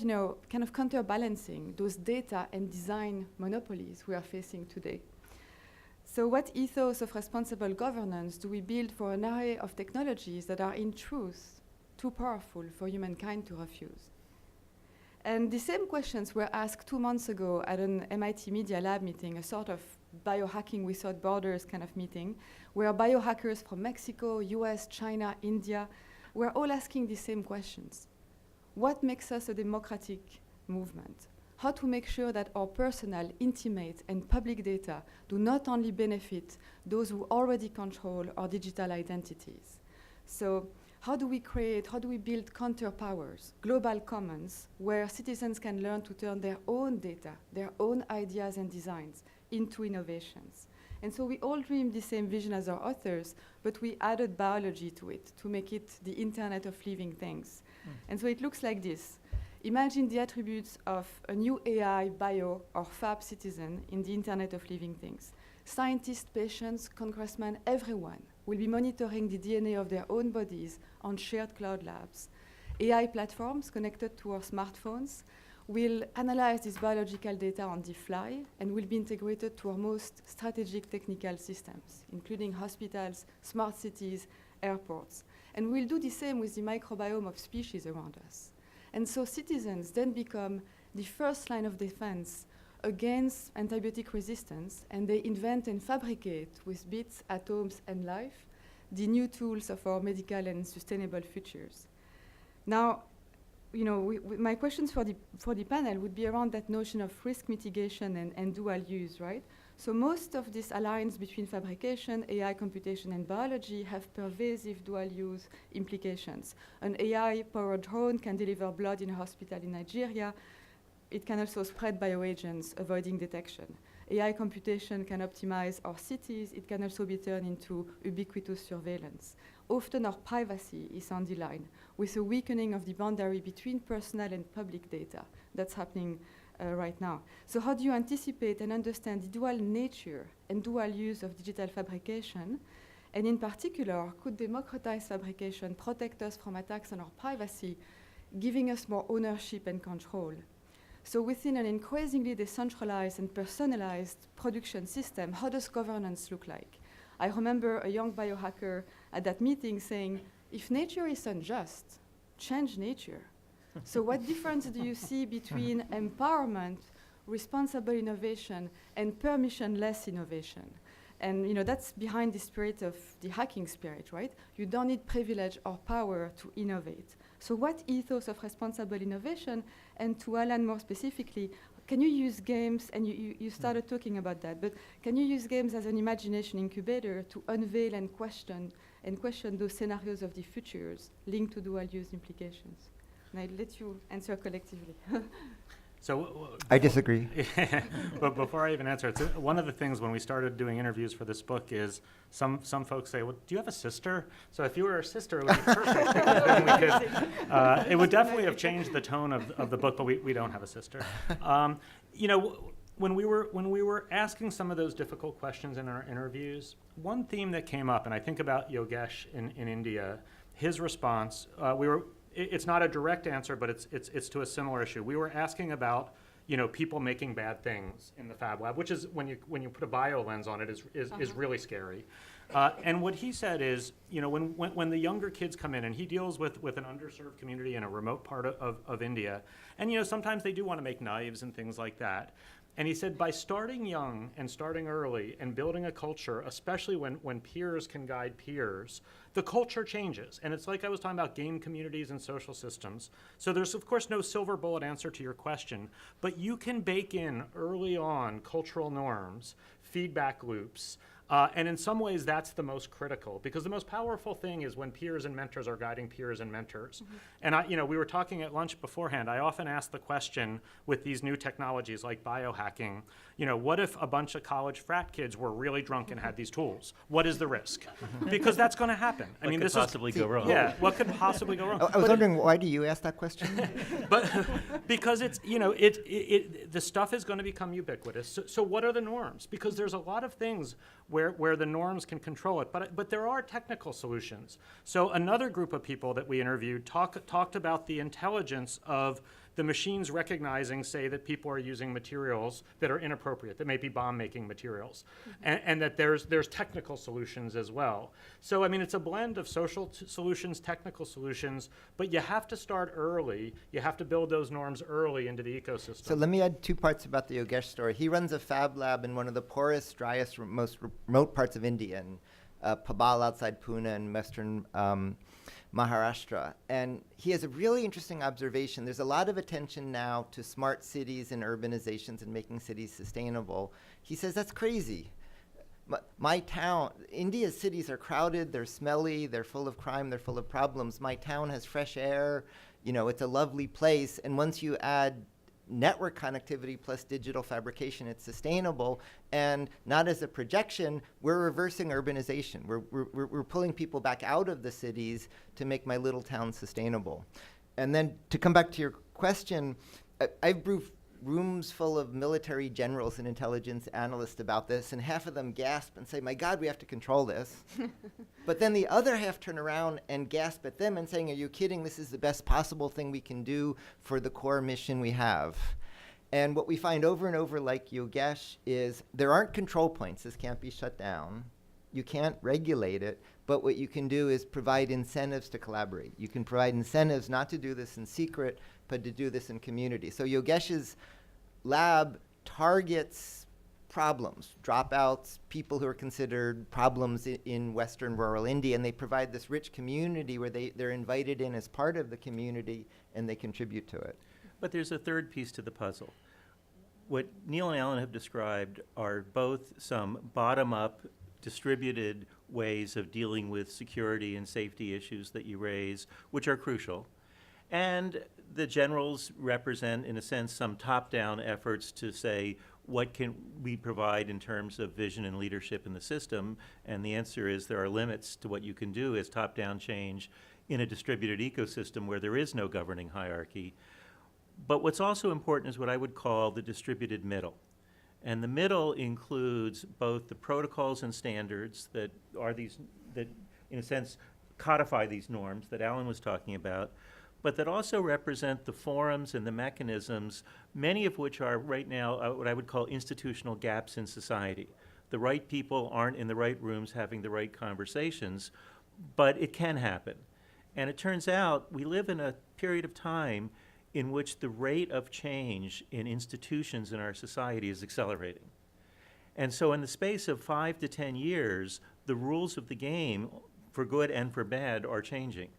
kind of counterbalancing those data and design monopolies we are facing today. So what ethos of responsible governance do we build for an array of technologies that are in truth too powerful for humankind to refuse? And the same questions were asked 2 months ago at an MIT Media Lab meeting, a sort of biohacking without borders kind of meeting, where biohackers from Mexico, US, China, India, were all asking the same questions. What makes us a democratic movement? How to make sure that our personal, intimate, and public data do not only benefit those who already control our digital identities? So how do we build counterpowers, global commons, where citizens can learn to turn their own data, their own ideas and designs into innovations? And so we all dreamed the same vision as our authors, but we added biology to it to make it the Internet of living things. And so it looks like this. Imagine the attributes of a new AI, bio, or Fab citizen in the Internet of living things. Scientists, patients, congressmen, everyone will be monitoring the DNA of their own bodies on shared cloud labs. AI platforms connected to our smartphones will analyze this biological data on the fly and will be integrated to our most strategic technical systems, including hospitals, smart cities, airports. And we'll do the same with the microbiome of species around us. And so citizens then become the first line of defense against antibiotic resistance, and they invent and fabricate with bits, atoms, and life the new tools of our medical and sustainable futures. Now, my questions for the panel would be around that notion of risk mitigation and dual use, right? So most of this alliance between fabrication, AI, computation, and biology have pervasive dual-use implications. An AI-powered drone can deliver blood in a hospital in Nigeria. It can also spread bioagents, avoiding detection. AI computation can optimize our cities. It can also be turned into ubiquitous surveillance. Often our privacy is on the line, with a weakening of the boundary between personal and public data. That's happening right now. So how do you anticipate and understand the dual nature and dual use of digital fabrication? And in particular, could democratized fabrication protect us from attacks on our privacy, giving us more ownership and control? So within an increasingly decentralized and personalized production system, how does governance look like? I remember a young biohacker at that meeting saying, if nature is unjust, change nature. So what difference do you see between empowerment, responsible innovation, and permission-less innovation? And that's behind the spirit of the hacking spirit, right? You don't need privilege or power to innovate. So what ethos of responsible innovation? And to Alan more specifically, can you use games, and you started talking about that, but can you use games as an imagination incubator to unveil and question those scenarios of the futures linked to dual-use implications? And I'll let you answer collectively. So I disagree. But before I even answer, one of the things when we started doing interviews for this book is some folks say, well, do you have a sister? So if you were a sister, it would be perfect. Because then we could, it would definitely have changed the tone of the book, but we don't have a sister. When we were asking some of those difficult questions in our interviews, one theme that came up, and I think about Yogesh in India, his response, it's not a direct answer, but it's to a similar issue. We were asking about, people making bad things in the Fab Lab, which is when you put a bio lens on it is really scary. And what he said is, when the younger kids come in, and he deals with an underserved community in a remote part of India, and sometimes they do want to make knives and things like that. And he said, by starting young and starting early and building a culture, especially when peers can guide peers, the culture changes. And it's like I was talking about game communities and social systems. So there's, of course, no silver bullet answer to your question, but you can bake in early on cultural norms, feedback loops, and in some ways that's the most critical, because the most powerful thing is when peers and mentors are guiding peers and mentors. Mm-hmm. And we were talking at lunch beforehand, I often ask the question with these new technologies like biohacking, what if a bunch of college frat kids were really drunk and had these tools? What is the risk? Because that's going to happen. What could possibly go wrong? Yeah, what could possibly go wrong? I was wondering, why do you ask that question? But because it's, the stuff is going to become ubiquitous. So what are the norms? Because there's a lot of things where the norms can control it. But there are technical solutions. So another group of people that we interviewed talked about the intelligence of the machines recognizing, say, that people are using materials that are inappropriate, that may be bomb-making materials, and that there's technical solutions as well. So, I mean, it's a blend of social solutions, technical solutions, but you have to start early. You have to build those norms early into the ecosystem. So let me add 2 parts about the Yogesh story. He runs a fab lab in one of the poorest, driest, most remote parts of India, in Pabal outside Pune in western Maharashtra. And he has a really interesting observation. There's a lot of attention now to smart cities and urbanizations and making cities sustainable. He says that's crazy. My town, India's cities are crowded, they're smelly, they're full of crime, they're full of problems. My town has fresh air, you know, it's a lovely place. And once you add network connectivity plus digital fabrication, it's sustainable. And not as a projection, we're reversing urbanization. We're pulling people back out of the cities to make my little town sustainable. And then to come back to your question, I've briefed rooms full of military generals and intelligence analysts about this, and half of them gasp and say, my God, we have to control this. But then the other half turn around and gasp at them and saying, are you kidding? This is the best possible thing we can do for the core mission we have. And what we find over and over, like Yogesh, is there aren't control points. This can't be shut down. You can't regulate it, but what you can do is provide incentives to collaborate. You can provide incentives not to do this in secret, but to do this in community. So Yogesh's lab targets problems, dropouts, people who are considered problems in Western rural India, and they provide this rich community where they're invited in as part of the community and they contribute to it. But there's a third piece to the puzzle. What Neil and Alan have described are both some bottom-up, distributed ways of dealing with security and safety issues that you raise, which are crucial. And the generals represent, in a sense, some top-down efforts to say, what can we provide in terms of vision and leadership in the system? And the answer is there are limits to what you can do as top-down change in a distributed ecosystem where there is no governing hierarchy. But what's also important is what I would call the distributed middle. And the middle includes both the protocols and standards that are these, that in a sense codify these norms that Alan was talking about, but that also represent the forums and the mechanisms, many of which are right now what I would call institutional gaps in society. The right people aren't in the right rooms having the right conversations, but it can happen. And it turns out we live in a period of time in which the rate of change in institutions in our society is accelerating. And so in the space of 5 to 10 years, the rules of the game, for good and for bad, are changing.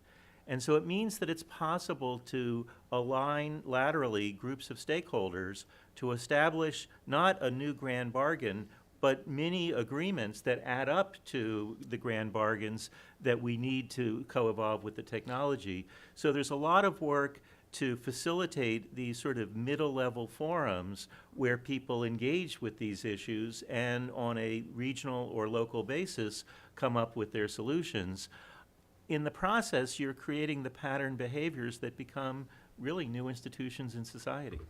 And so it means that it's possible to align laterally groups of stakeholders to establish not a new grand bargain, but many agreements that add up to the grand bargains that we need to co-evolve with the technology. So there's a lot of work to facilitate these sort of middle-level forums where people engage with these issues and on a regional or local basis come up with their solutions. In the process, you're creating the pattern behaviors that become really new institutions in society.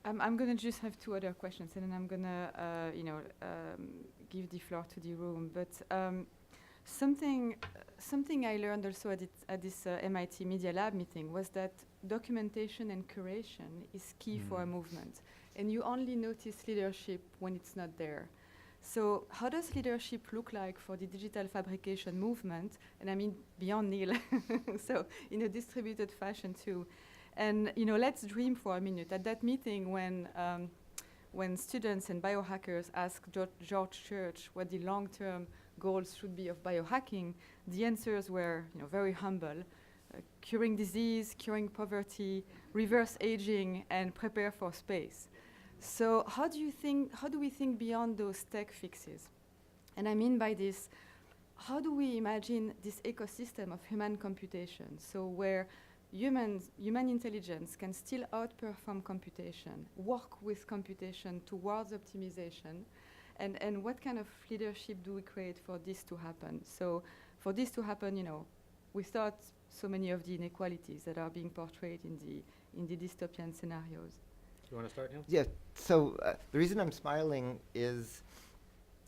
I'm going to just have 2 other questions, and then I'm going to, give the floor to the room. But something I learned also at this MIT Media Lab meeting was that documentation and curation is key for a movement. And you only notice leadership when it's not there. So how does leadership look like for the digital fabrication movement? And I mean beyond Neil, so in a distributed fashion too. And let's dream for a minute. At that meeting when students and biohackers asked George Church what the long-term goals should be of biohacking, the answers were very humble. Curing disease, curing poverty, reverse aging, and prepare for space. So how do we think beyond those tech fixes? And I mean by this, how do we imagine this ecosystem of human computation? So where human intelligence can still outperform computation, work with computation towards optimization, and what kind of leadership do we create for this to happen? So for this to happen, without so many of the inequalities that are being portrayed in the dystopian scenarios. You want to start, Neil? Yeah, so the reason I'm smiling is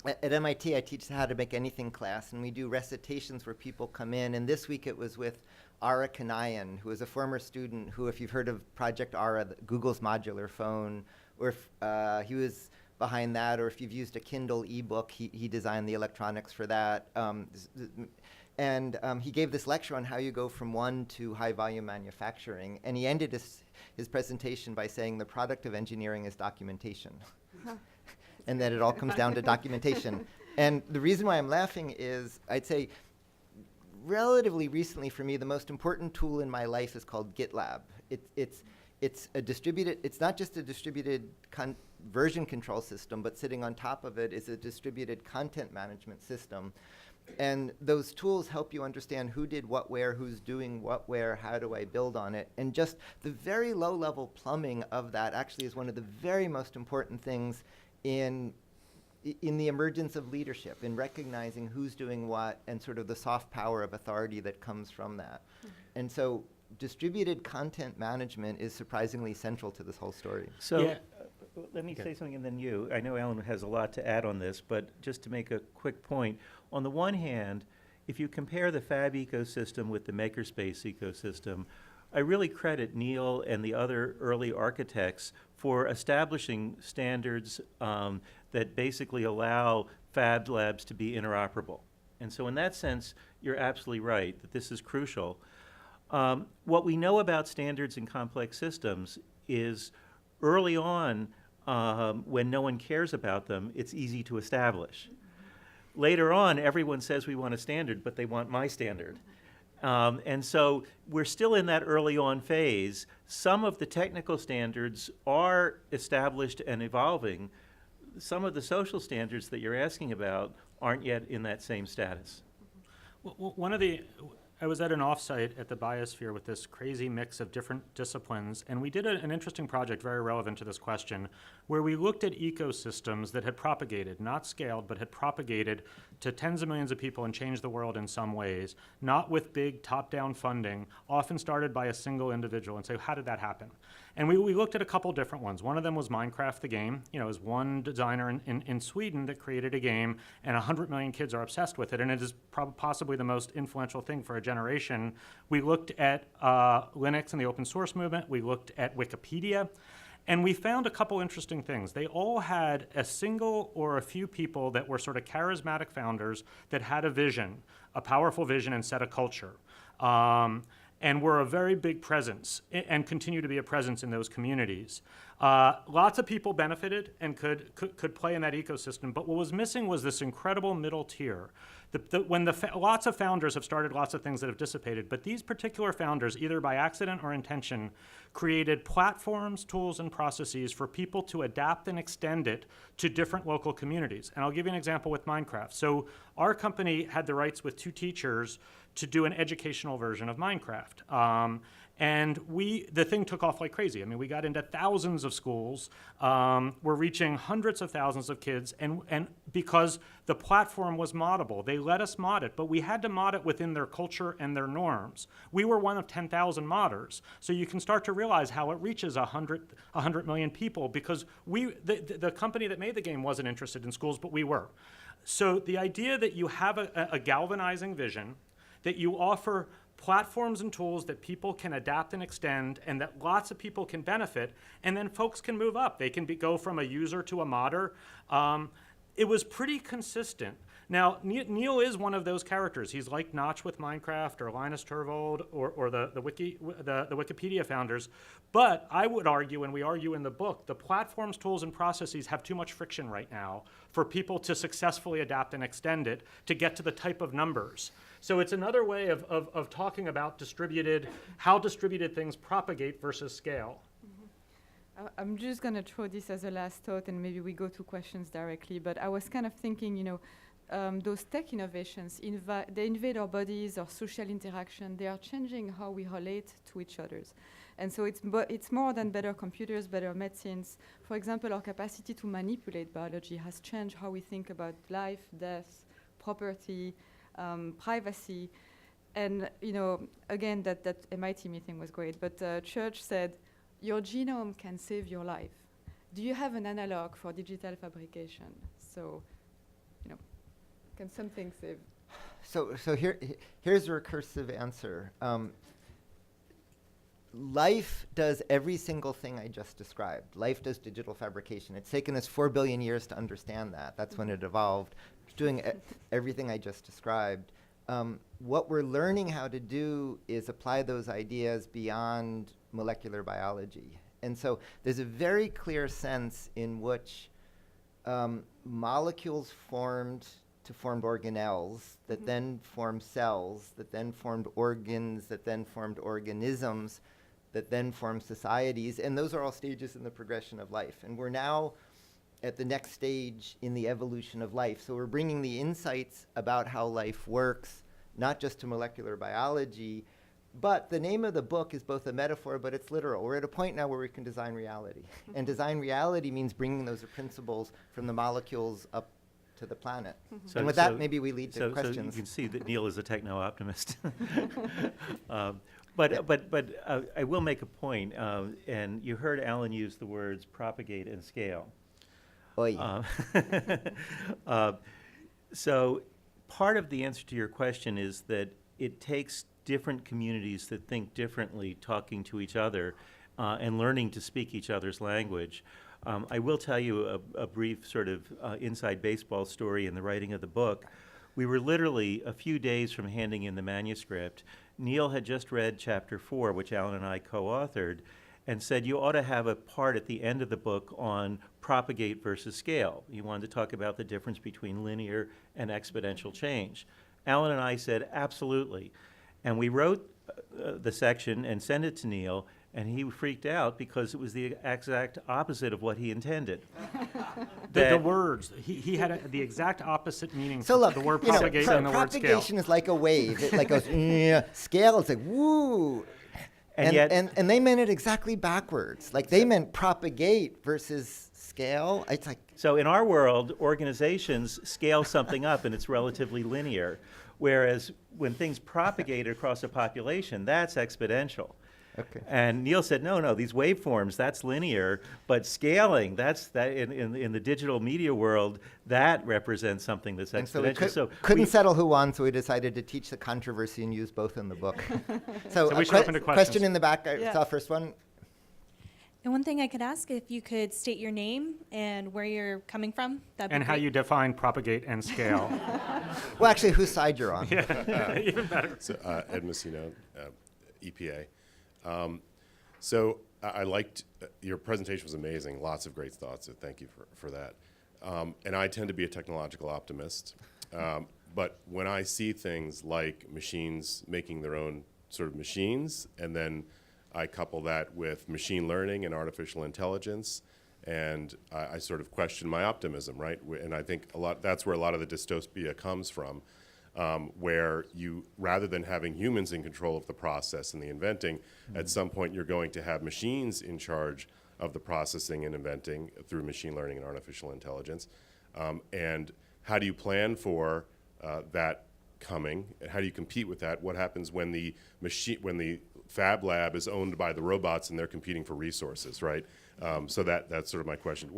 at MIT, I teach how to make anything class, and we do recitations where people come in. And this week it was with Ara Kanayan, who is a former student who, if you've heard of Project Ara, Google's modular phone, or if he was behind that, or if you've used a Kindle ebook, he designed the electronics for that. And he gave this lecture on how you go from one to high volume manufacturing. And he ended his presentation by saying the product of engineering is documentation. And that it all comes down to documentation. And the reason why I'm laughing is, I'd say, relatively recently for me, the most important tool in my life is called GitLab. It's a distributed, it's not just a distributed version control system, but sitting on top of it is a distributed content management system. And those tools help you understand who did what where, who's doing what where, how do I build on it. And just the very low level plumbing of that actually is one of the very most important things in the emergence of leadership, in recognizing who's doing what and sort of the soft power of authority that comes from that. And so distributed content management is surprisingly central to this whole story. So Yeah. let me say something and then you. I know Alan has a lot to add on this, but just to make a quick point. On the one hand, if you compare the Fab ecosystem with the Makerspace ecosystem, I really credit Neil and the other early architects for establishing standards that basically allow Fab Labs to be interoperable. And so in that sense, you're absolutely right that this is crucial. What we know about standards in complex systems is early on, when no one cares about them, it's easy to establish. Later on, everyone says we want a standard, but they want my standard. And so we're still in that early on phase. Some of the technical standards are established and evolving. Some of the social standards that you're asking about aren't yet in that same status. I was at an offsite at the Biosphere with this crazy mix of different disciplines, and we did an interesting project very relevant to this question, where we looked at ecosystems that had propagated, not scaled, but had propagated to tens of millions of people and changed the world in some ways, not with big top-down funding, often started by a single individual, and say, how did that happen? And we looked at a couple different ones. One of them was Minecraft the game. You know, it was one designer in Sweden that created a game, and 100 million kids are obsessed with it, and it is possibly the most influential thing for a generation. We looked at Linux and the open source movement. We looked at Wikipedia, and we found a couple interesting things. They all had a single or a few people that were sort of charismatic founders that had a vision, a powerful vision, and set a culture. And were a very big presence and continue to be a presence in those communities. Lots of people benefited and could play in that ecosystem, but what was missing was this incredible middle tier. Lots of founders have started lots of things that have dissipated, but these particular founders, either by accident or intention, created platforms, tools, and processes for people to adapt and extend it to different local communities. And I'll give you an example with Minecraft. So our company had the rights with 2 teachers to do an educational version of Minecraft. And the thing took off like crazy. I mean, we got into thousands of schools. We're reaching hundreds of thousands of kids. And because the platform was moddable, they let us mod it, but we had to mod it within their culture and their norms. We were one of 10,000 modders. So you can start to realize how it reaches 100 million people, because the company that made the game wasn't interested in schools, but we were. So the idea that you have a galvanizing vision, that you offer platforms and tools that people can adapt and extend, and that lots of people can benefit, and then folks can move up. They can go from a user to a modder. It was pretty consistent. Now, Neil is one of those characters. He's like Notch with Minecraft, or Linus Torvald, or the Wikipedia founders. But I would argue, and we argue in the book, the platforms, tools, and processes have too much friction right now for people to successfully adapt and extend it to get to the type of numbers. So it's another way of talking about how distributed things propagate versus scale. I'm just going to throw this as a last thought, and maybe we go to questions directly. But I was kind of thinking, those tech innovations, they invade our bodies, our social interaction. They are changing how we relate to each other. And so it's more than better computers, better medicines. For example, our capacity to manipulate biology has changed how we think about life, death, property, privacy. And, again, that MIT meeting was great. But Church said, your genome can save your life. Do you have an analog for digital fabrication? So can something save? So here's a recursive answer. Life does every single thing I just described. Life does digital fabrication. It's taken us 4 billion years to understand that. That's when it evolved. It's doing everything I just described. What we're learning how to do is apply those ideas beyond molecular biology. And so there's a very clear sense in which molecules formed organelles that then formed cells, that then formed organs, that then formed organisms, that then formed societies. And those are all stages in the progression of life. And we're now at the next stage in the evolution of life. So we're bringing the insights about how life works, not just to molecular biology, but the name of the book is both a metaphor, but it's literal. We're at a point now where we can design reality. And design reality means bringing those principles from the molecules up to the planet. So- and with so- that, maybe we lead to So questions. you can see that Neil is a techno-optimist. But I will make a point, and you heard Alan use the words propagate and scale. Oy. So part of the answer to your question is that it takes different communities that think differently talking to each other and learning to speak each other's language. I will tell you a brief sort of inside baseball story in the writing of the book. We were literally a few days from handing in the manuscript. Neil had just read chapter 4, which Alan and I co-authored, and said you ought to have a part at the end of the book on propagate versus scale. He wanted to talk about the difference between linear and exponential change. Alan and I said, absolutely. And we wrote the section and sent it to Neil, and he freaked out because it was the exact opposite of what he intended. The words, he had the exact opposite meaning So for look, the word you know, propagate and the word scale. propagation is like a wave. It like goes, scale, it's like, woo. And yet- and they meant it exactly backwards. Like they meant propagate versus scale. It's like, So in our world, organizations scale something up and it's relatively linear, whereas when things propagate across a population, that's exponential. okay. And Neil said, no, these waveforms, that's linear, but scaling, that's that in the digital media world, that represents something that's And so we exponential. couldn't settle who won, so we decided to teach the controversy and use both in the book. So we a should open to questions. question in the back. I Yeah. saw first one. And one thing I could ask, if you could state your name and where you're coming from, that'd be And how great. you define propagate and scale. Well, actually, whose side you're on. Even better. So, Ed Messino, EPA. So I liked your presentation was amazing. Lots of great thoughts. So thank you for that. And I tend to be a technological optimist. But when I see things like machines making their own sort of machines, and then I couple that with machine learning and artificial intelligence, and I sort of question my optimism, right? And I think that's where a lot of the dystopia comes from. Where you, rather than having humans in control of the process and the inventing, at some point you're going to have machines in charge of the processing and inventing through machine learning and artificial intelligence. And how do you plan for that coming? How do you compete with that? What happens when the Fab Lab is owned by the robots and they're competing for resources, right? So that's sort of my question.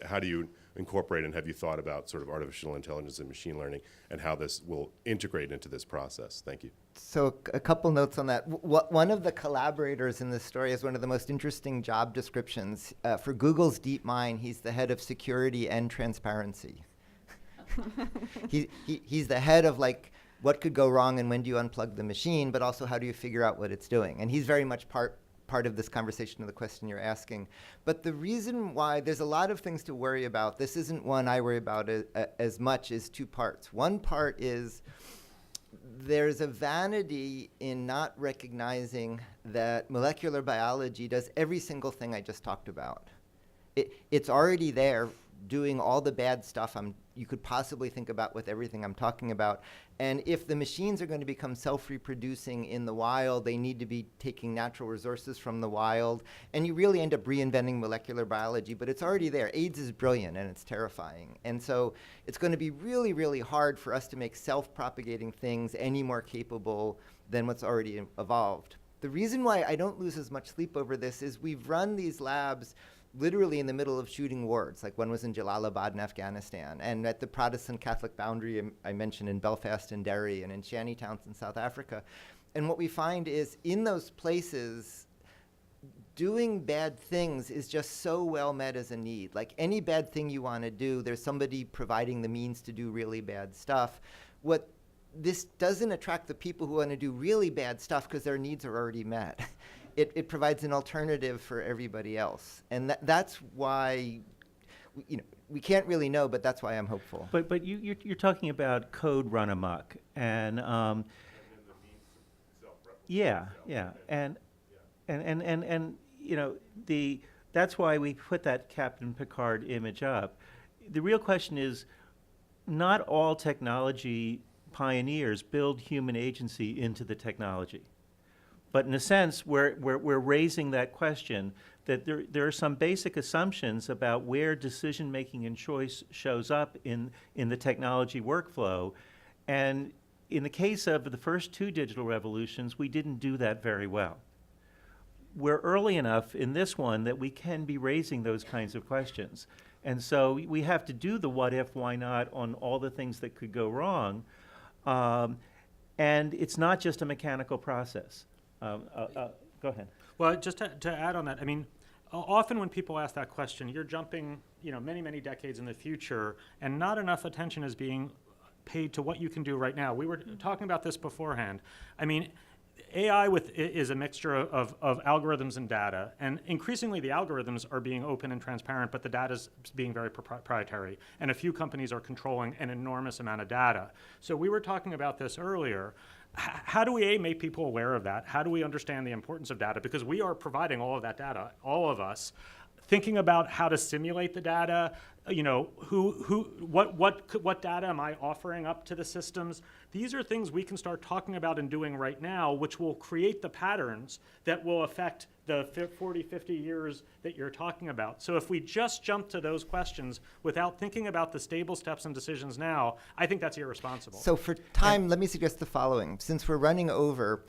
How do you incorporate, and have you thought about sort of artificial intelligence and machine learning and how this will integrate into this process? Thank you. So a couple notes on that. One of the collaborators in this story has one of the most interesting job descriptions. For Google's DeepMind, he's the head of security and transparency. He's the head of like what could go wrong and when do you unplug the machine, but also how do you figure out what it's doing. And he's very much part of this conversation of the question you're asking. But the reason why there's a lot of things to worry about, this isn't one I worry about as much as two parts. One part is there's a vanity in not recognizing that molecular biology does every single thing I just talked about. It's already there doing all the bad stuff you could possibly think about with everything I'm talking about. And if the machines are going to become self-reproducing in the wild, they need to be taking natural resources from the wild. And you really end up reinventing molecular biology, but it's already there. AIDS is brilliant and it's terrifying. And so it's going to be really, really hard for us to make self-propagating things any more capable than what's already evolved. The reason why I don't lose as much sleep over this is we've run these labs literally in the middle of shooting wards, like one was in Jalalabad in Afghanistan, and at the Protestant Catholic boundary I mentioned in Belfast and Derry and in shanty towns in South Africa. And what we find is in those places, doing bad things is just so well met as a need. Like any bad thing you want to do, there's somebody providing the means to do really bad stuff. What this doesn't attract the people who want to do really bad stuff because their needs are already met. It provides an alternative for everybody else. And that's why, we can't really know, but that's why I'm hopeful. But you're talking about code run amok, and yeah, and that's why we put that Captain Picard image up. The real question is, not all technology pioneers build human agency into the technology. But in a sense, we're raising that question that there are some basic assumptions about where decision-making and choice shows up in the technology workflow. And in the case of the first two digital revolutions, we didn't do that very well. We're early enough in this one that we can be raising those kinds of questions. And so we have to do the what if, why not on all the things that could go wrong. And it's not just a mechanical process. Go ahead. Well, just to add on that, I mean, often when people ask that question, you're jumping, many, many decades in the future, and not enough attention is being paid to what you can do right now. We were talking about this beforehand. I mean, AI is a mixture of algorithms and data, and increasingly the algorithms are being open and transparent, but the data is being very proprietary, and a few companies are controlling an enormous amount of data. So we were talking about this earlier. How do we make people aware of that? How do we understand the importance of data? Because we are providing all of that data, all of us, thinking about how to simulate the data, what data am I offering up to the systems? These are things we can start talking about and doing right now, which will create the patterns that will affect the 40, 50 years that you're talking about. So if we just jump to those questions without thinking about the stable steps and decisions now, I think that's irresponsible. So for time, let me suggest the following. Since we're running over,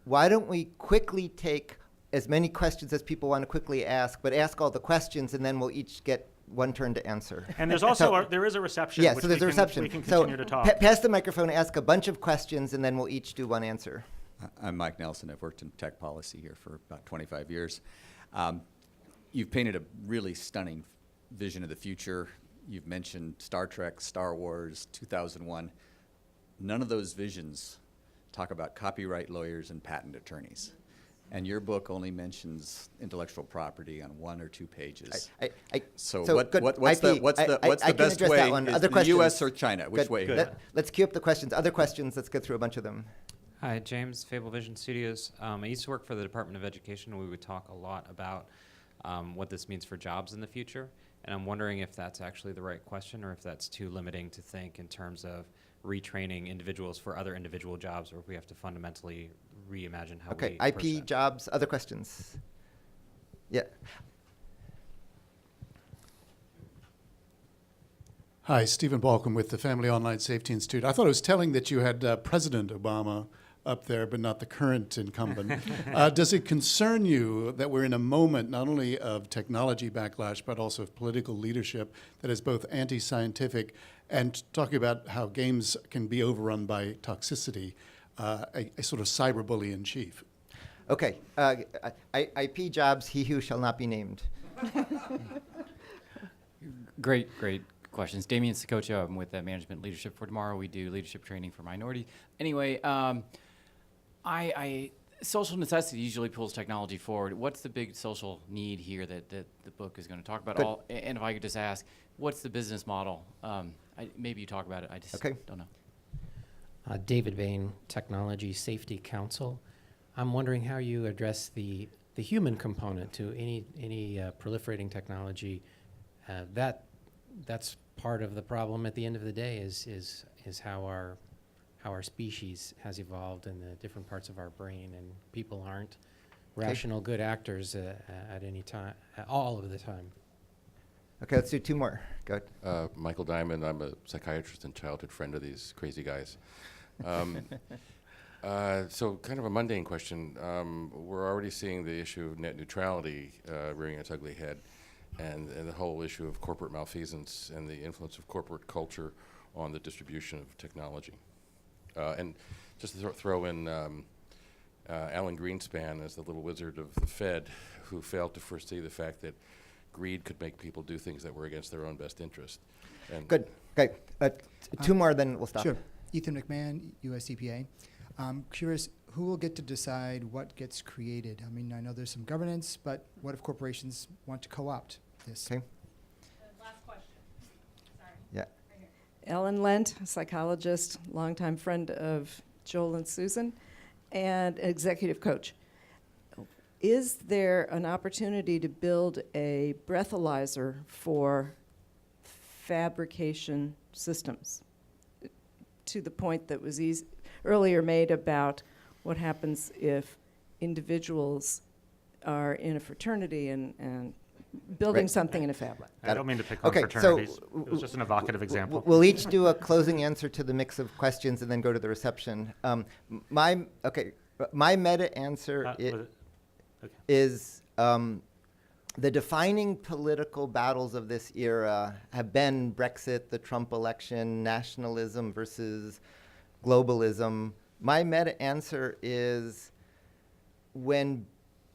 why don't we quickly take as many questions as people want to quickly ask, but ask all the questions, and then we'll each get one turn to answer. And there's also there is a reception. Yeah, which so there's a reception. We can continue to talk. Pass the microphone, ask a bunch of questions, and then we'll each do one answer. I'm Mike Nelson. I've worked in tech policy here for about 25 years. You've painted a really stunning vision of the future. You've mentioned Star Trek, Star Wars, 2001. None of those visions talk about copyright lawyers and patent attorneys. And your book only mentions intellectual property on 1 or 2 pages. So what's the best way? Is the U.S. or China? Which way? Let's queue up the questions. Other questions. Let's get through a bunch of them. Hi, James, Fable Vision Studios. I used to work for the Department of Education. We would talk a lot about what this means for jobs in the future. And I'm wondering if that's actually the right question or if that's too limiting to think in terms of retraining individuals for other individual jobs, or if we have to fundamentally reimagine how we approach IP, that. jobs, other questions? Yeah. Hi, Stephen Balcom with the Family Online Safety Institute. I thought it was telling that you had President Obama up there, but not the current incumbent. Does it concern you that we're in a moment not only of technology backlash, but also of political leadership that is both anti-scientific and talking about how games can be overrun by toxicity, a sort of cyberbully in chief? Okay. IP, jobs, he who shall not be named. Great questions. Damien Secocho, I'm with Management Leadership for Tomorrow. We do leadership training for minorities. Anyway, social necessity usually pulls technology forward. What's the big social need here that the book is going to talk about? And if I could just ask, what's the business model? Maybe you talk about it. I just don't know. David Bain, Technology Safety Council. I'm wondering how you address the human component to any proliferating technology. That's part of the problem at the end of the day is how our species has evolved in the different parts of our brain, and people aren't rational good actors at any time, all of the time. Okay, let's do 2 more. Go ahead. Michael Diamond. I'm a psychiatrist and childhood friend of these crazy guys. So kind of a mundane question. We're already seeing the issue of net neutrality rearing its ugly head. and the whole issue of corporate malfeasance and the influence of corporate culture on the distribution of technology. And just to throw in Alan Greenspan as the little wizard of the Fed, who failed to foresee the fact that greed could make people do things that were against their own best interest. And Good. Okay. Two more, then we'll stop. Sure. Ethan McMahon, US EPA. I'm curious, who will get to decide what gets created? I mean, I know there's some governance, but what if corporations want to co-opt this? Okay. Last question. Sorry. Yeah. Ellen Lent, psychologist, longtime friend of Joel and Susan, and executive coach. Is there an opportunity to build a breathalyzer for fabrication systems? To the point that was earlier made about what happens if individuals are in a fraternity and building something in a fab lab. I don't mean to pick on fraternities. It was just an evocative example. We'll each do a closing answer to the mix of questions and then go to the reception. My meta answer is the defining political battles of this era have been Brexit, the Trump election, nationalism versus globalism. My meta answer is when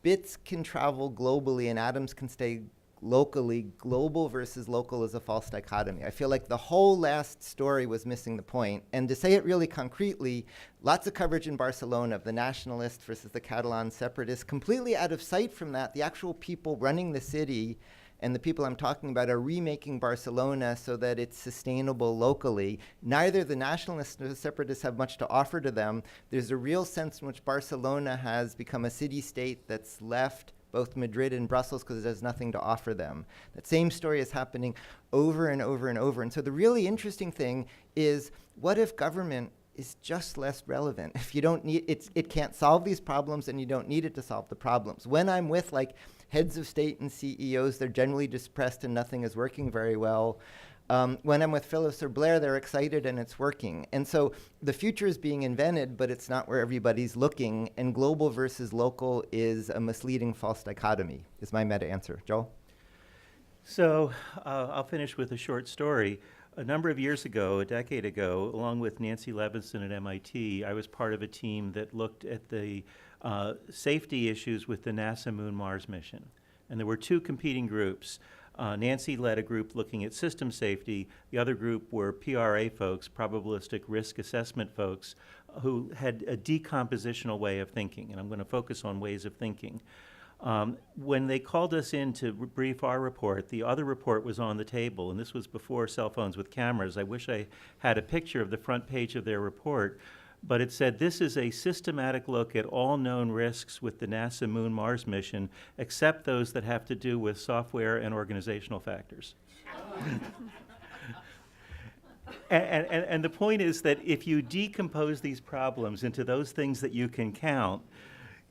bits can travel globally and atoms can stay locally, global versus local is a false dichotomy. I feel like the whole last story was missing the point. And to say it really concretely, lots of coverage in Barcelona of the nationalists versus the Catalan separatists, completely out of sight from that. The actual people running the city and the people I'm talking about are remaking Barcelona so that it's sustainable locally. Neither the nationalists nor the separatists have much to offer to them. There's a real sense in which Barcelona has become a city-state that's left both Madrid and Brussels because it has nothing to offer them. That same story is happening over and over and over. And so the really interesting thing is, what if government is just less relevant? If you don't need it can't solve these problems, and you don't need it to solve the problems. When I'm with like heads of state and CEOs, they're generally depressed and nothing is working very well. When I'm with Phyllis or Blair, they're excited and it's working. And so the future is being invented, but it's not where everybody's looking. And global versus local is a misleading false dichotomy, is my meta answer. Joel? So I'll finish with a short story. A number of years ago, a decade ago, along with Nancy Levinson at MIT, I was part of a team that looked at the safety issues with the NASA Moon-Mars mission. And there were two competing groups. Nancy led a group looking at system safety. The other group were PRA folks, probabilistic risk assessment folks, who had a decompositional way of thinking. And I'm going to focus on ways of thinking. When they called us in to brief our report, the other report was on the table, and this was before cell phones with cameras. I wish I had a picture of the front page of their report, but it said, "This is a systematic look at all known risks with the NASA Moon-Mars mission, except those that have to do with software and organizational factors." And the point is that if you decompose these problems into those things that you can count,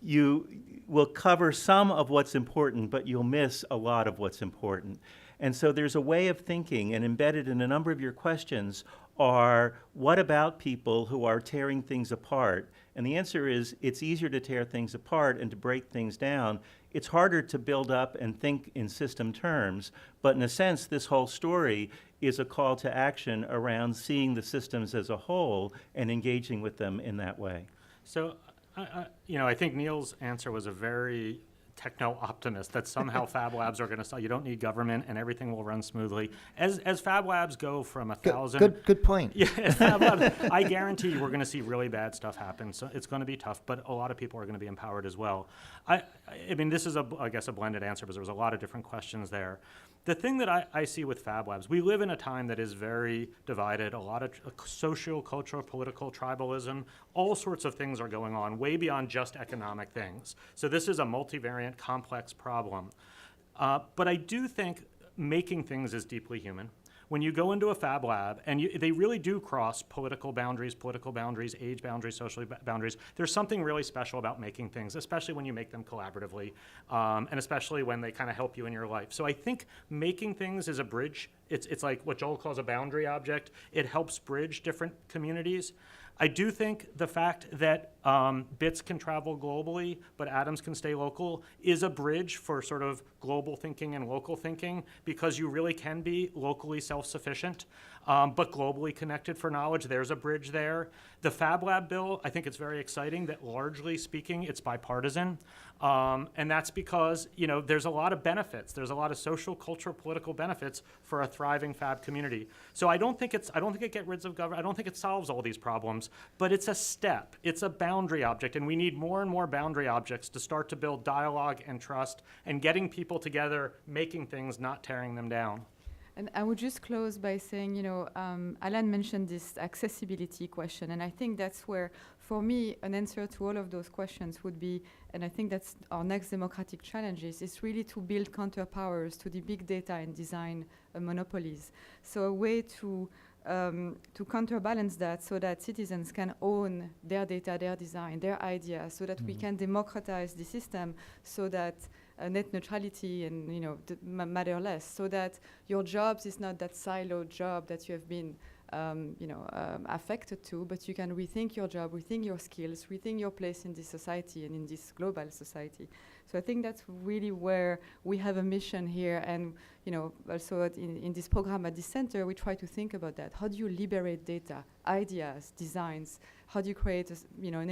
you will cover some of what's important, but you'll miss a lot of what's important. And so there's a way of thinking, and embedded in a number of your questions are, what about people who are tearing things apart? And the answer is, it's easier to tear things apart and to break things down. It's harder to build up and think in system terms, but in a sense, this whole story is a call to action around seeing the systems as a whole and engaging with them in that way. So, I think Neil's answer was a very techno-optimist, that somehow Fab Labs are going to sell. You don't need government and everything will run smoothly. As Fab Labs go from 1,000... Good point. Yeah, Fab Labs, I guarantee you we're going to see really bad stuff happen. So it's going to be tough, but a lot of people are going to be empowered as well. I mean, this is, I guess, a blended answer because there was a lot of different questions there. The thing that I see with Fab Labs, we live in a time that is very divided, a lot of social, cultural, political, tribalism, all sorts of things are going on, way beyond just economic things. So this is a multivariate, complex problem. But I do think making things is deeply human. When you go into a Fab Lab, and they really do cross political boundaries, age boundaries, social boundaries, there's something really special about making things, especially when you make them collaboratively, and especially when they kind of help you in your life. So I think making things is a bridge. It's like what Joel calls a boundary object. It helps bridge different communities. I do think the fact that bits can travel globally, but atoms can stay local, is a bridge for sort of global thinking and local thinking, because you really can be locally self-sufficient, but globally connected for knowledge. There's a bridge there. The Fab Lab bill, I think it's very exciting that largely speaking, it's bipartisan. And that's because, you know, there's a lot of benefits. There's a lot of social, cultural, political benefits for a thriving Fab community. So I don't think it gets rid of government. I don't think it solves all these problems, but it's a step. It's a boundary object, and we need more and more boundary objects to start to build dialogue and trust and getting people together, making things, not tearing them down. And I would just close by saying, you know, Alan mentioned this accessibility question, and I think that's where, for me, an answer to all of those questions would be, and I think that's our next democratic challenge, is really to build counterpowers to the big data and design monopolies. So a way to counterbalance that, so that citizens can own their data, their design, their ideas, so that we can democratize the system, so that net neutrality and, you know, matter less, so that your jobs is not that siloed job that you have been affected to, but you can rethink your job, rethink your skills, rethink your place in this society and in this global society. So I think that's really where we have a mission here, and, you know, also in this program at the center, we try to think about that. How do you liberate data, ideas, designs? How do you create an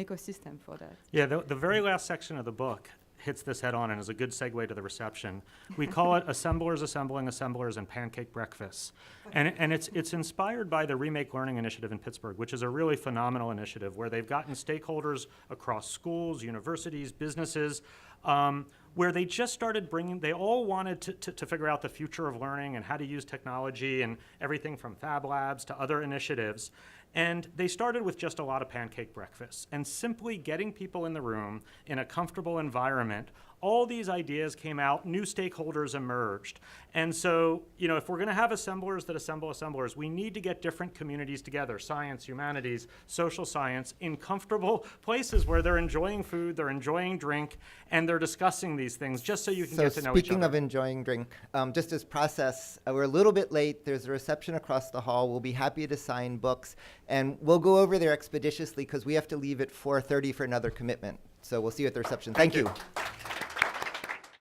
ecosystem for that? Yeah, the very last section of the book hits this head on and is a good segue to the reception. We call it Assemblers Assembling Assemblers and Pancake Breakfasts. And it's inspired by the Remake Learning Initiative in Pittsburgh, which is a really phenomenal initiative where they've gotten stakeholders across schools, universities, businesses, where they just started they all wanted to figure out the future of learning and how to use technology, and everything from Fab Labs to other initiatives. And they started with just a lot of pancake breakfasts and simply getting people in the room in a comfortable environment. All these ideas came out, new stakeholders emerged. And so, you know, if we're gonna have assemblers that assemble assemblers, we need to get different communities together, science, humanities, social science, in comfortable places where they're enjoying food, they're enjoying drink, and they're discussing these things just so you can get to know each other. Speaking of enjoying drink, just as process, we're a little bit late. There's a reception across the hall. We'll be happy to sign books, and we'll go over there expeditiously because we have to leave at 4:30 for another commitment. So we'll see you at the reception. Thank you.